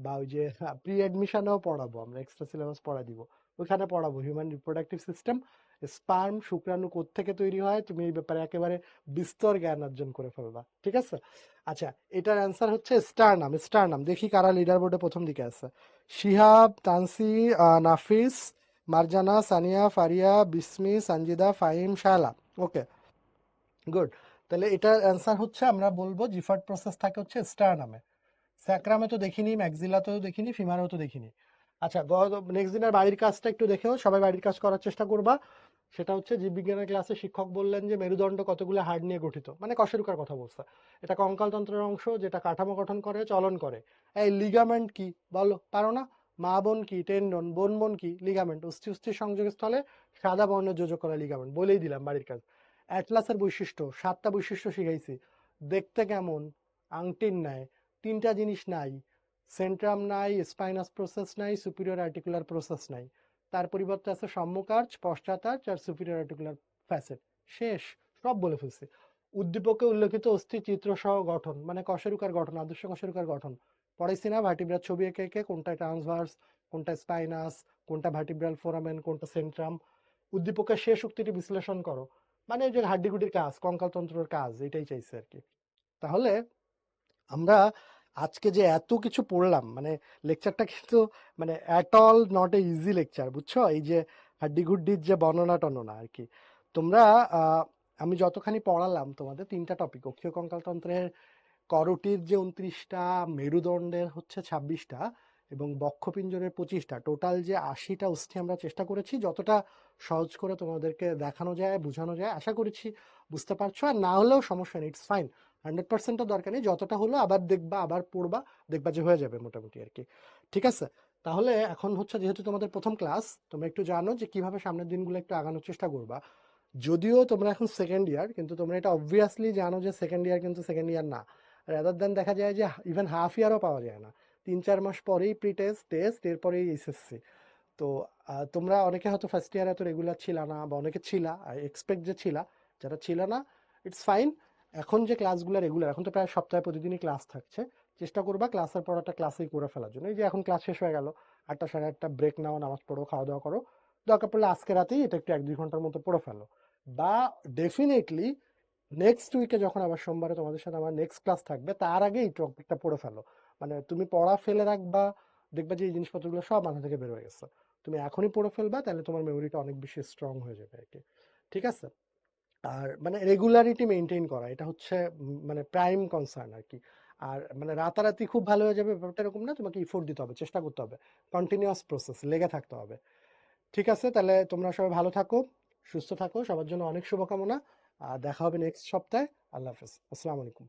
বা ওই যে প্রি অ্যাডমিশনেও পড়াবো, আমরা এক্সট্রা সিলেবাস পড়া দিব, ওইখানে পড়াবো হিউম্যান রিপ্রোডাক্টিভ সিস্টেম। স্পার্ম শুক্রাণু কোত্থেকে তৈরি হয় তুমি এই ব্যাপারে একেবারে বিস্তর জ্ঞান অর্জন করে ফেলবা, ঠিক আছে? আচ্ছা, এটার অ্যান্সার হচ্ছে স্টারনাম। স্টারনাম দেখি কারা লিডার বোর্ডে প্রথম দিকে আছে। শিহাব, তানসি, নাফিস, মারজানা, সানিয়া, ফারিয়া, বিসমি, সঞ্জিদা, ফাহিম, শায়লা। ওকে, গুড। তাহলে এটার অ্যান্সার হচ্ছে আমরা বলবো জিফার্ড প্রসেস থাকে হচ্ছে স্টারনামে। স্যাক্রামে তো দেখিনি, ম্যাক্সিলাতেও দেখিনি, ফিমারেও তো দেখিনি। আচ্ছা, নেক্সট দিনের বাড়ির কাজটা একটু দেখেও সবাই বাড়ির কাজ করার চেষ্টা করবা। সেটা হচ্ছে জীববিজ্ঞানের ক্লাসে শিক্ষক বললেন যে মেরুদণ্ড কতগুলো হাড় নিয়ে গঠিত, মানে কশেরুকার কথা বলছে। এটা কঙ্কালতন্ত্রের অংশ যেটা কাঠামো গঠন করে, চলন করে। এই লিগামেন্ট কি বলো, পারো না? মা বোন কি? টেন্ডন। বোন বোন কি? লিগামেন্ট। অস্থি অস্থির সংযোগস্থলে সাদা বর্ণের যোজক করা লিগামেন্ট। বলেই দিলাম বাড়ির কাজ। অ্যাটলাসের বৈশিষ্ট্য, 7টা বৈশিষ্ট্য শিখাইছি। দেখতে কেমন? আংটির ন্যায়। 3টা জিনিস নাই, সেন্ট্রাম নাই, স্পাইনাস প্রসেস নাই, সুপিরিয়র আর্টিকুলার প্রসেস নাই। তার পরিবর্তে আছে সম্মুখার্চ, পশ্চাতার্চ আর সুপিরিয়র আর্টিকুলার ফ্যাসেট। শেষ, সব বলে ফেলছি। উদ্দীপকে উল্লেখিত অস্থি চিত্র সহ গঠন, মানে কশেরুকার গঠন, আদর্শ কশেরুকার গঠন পড়াইছি না? ভার্টিব্রার ছবি এঁকে এঁকে, কোনটা ট্রান্সভার্স, কোনটা স্পাইনাস, কোনটা ভার্টিব্রাল ফোরামেন, কোনটা সেন্ট্রাম। উদ্দীপকের শেষ উক্তিটি বিশ্লেষণ করো, মানে ওই যে হাড্ডিগুডির কাজ, কঙ্কালতন্ত্রের কাজ, এটাই চাইছে আর কি। তাহলে আমরা আজকে যে এত কিছু পড়লাম, মানে লেকচারটা কিন্তু মানে at all not a easy lecture, বুঝছো? এই যে হাড্ডিগুড্ডির যে বর্ণনা টর্ণনা আর কি। তোমরা আমি যতখানি পড়ালাম তোমাদের 3টা টপিক, অক্ষীয় কঙ্কালতন্ত্রের করটির যে 29টা, মেরুদণ্ডের হচ্ছে 26টা, এবং বক্ষপিঞ্জরের 25টা, টোটাল যে 80টা অস্থি আমরা চেষ্টা করেছি যতটা সহজ করে তোমাদেরকে দেখানো যায়, বোঝানো যায়। আশা করছি বুঝতে পারছো, আর না হলেও সমস্যা নেই, ইটস ফাইন। 100%ও দরকার নেই, যতটা হলো আবার দেখবা, আবার পড়বা, দেখবা যে হয়ে যাবে মোটামুটি আর কি। ঠিক আছে? তাহলে এখন হচ্ছে যেহেতু তোমাদের প্রথম ক্লাস, তোমরা একটু জানো যে কিভাবে সামনের দিনগুলো একটু আগানোর চেষ্টা করবা। যদিও তোমরা এখন সেকেন্ড ইয়ার, কিন্তু তোমরা এটা অবভিয়াসলি জানো যে সেকেন্ড ইয়ার কিন্তু সেকেন্ড ইয়ার না। রাদার দেন দেখা যায় যে ইভেন হাফ ইয়ারও পাওয়া যায় না। 3-4 মাস পরেই প্রি টেস্ট, টেস্ট, এরপরেই এসএসসি। তো তোমরা অনেকে হয়তো ফার্স্ট ইয়ার এত রেগুলার ছিল না, বা অনেকে ছিলা, আই এক্সপেক্ট যে ছিলা। যারা ছিল না, ইটস ফাইন। এখন যে ক্লাসগুলো রেগুলার, এখন তো প্রায় সপ্তাহে প্রতিদিনই ক্লাস থাকছে, চেষ্টা করবা ক্লাসের পড়াটা ক্লাসেই করে ফেলার জন্য। এই যে এখন ক্লাস শেষ হয়ে গেল, 8টা, সাড়ে 8টা ব্রেক নাও, নামাজ পড়ো, খাওয়া দাওয়া করো। দরকার পড়লে আজকে রাতেই এটা একটু 1-2 ঘন্টার মতো পড়ে ফেলো। বা ডেফিনেটলি নেক্সট উইকে যখন আবার সোমবারে তোমাদের সাথে আমার নেক্সট ক্লাস থাকবে, তার আগে এই টপিকটা পড়ে ফেলো। মানে তুমি পড়া ফেলে রাখবা, দেখবা যে এই জিনিসপত্রগুলো সব মাথা থেকে বের হয়ে গেছে। তুমি এখনই পড়ে ফেলবা, তাহলে তোমার মেমোরিটা অনেক বেশি স্ট্রং হয়ে যাবে আর কি। ঠিক আছে? আর মানে রেগুলারিটি মেনটেন করা, এটা হচ্ছে মানে প্রাইম কনসার্ন আর কি। আর মানে রাতারাতি খুব ভালো হয়ে যাবে ব্যাপারটা এরকম না, তোমাকে ইফোর্ট দিতে হবে, চেষ্টা করতে হবে, কন্টিনিউয়াস প্রসেস, লেগে থাকতে হবে। ঠিক আছে? তাহলে তোমরা সবাই ভালো থাকো, সুস্থ থাকো, সবার জন্য অনেক শুভকামনা। আর দেখা হবে নেক্সট সপ্তাহে। আল্লাহ হাফেজ, আসসালামু আলাইকুম।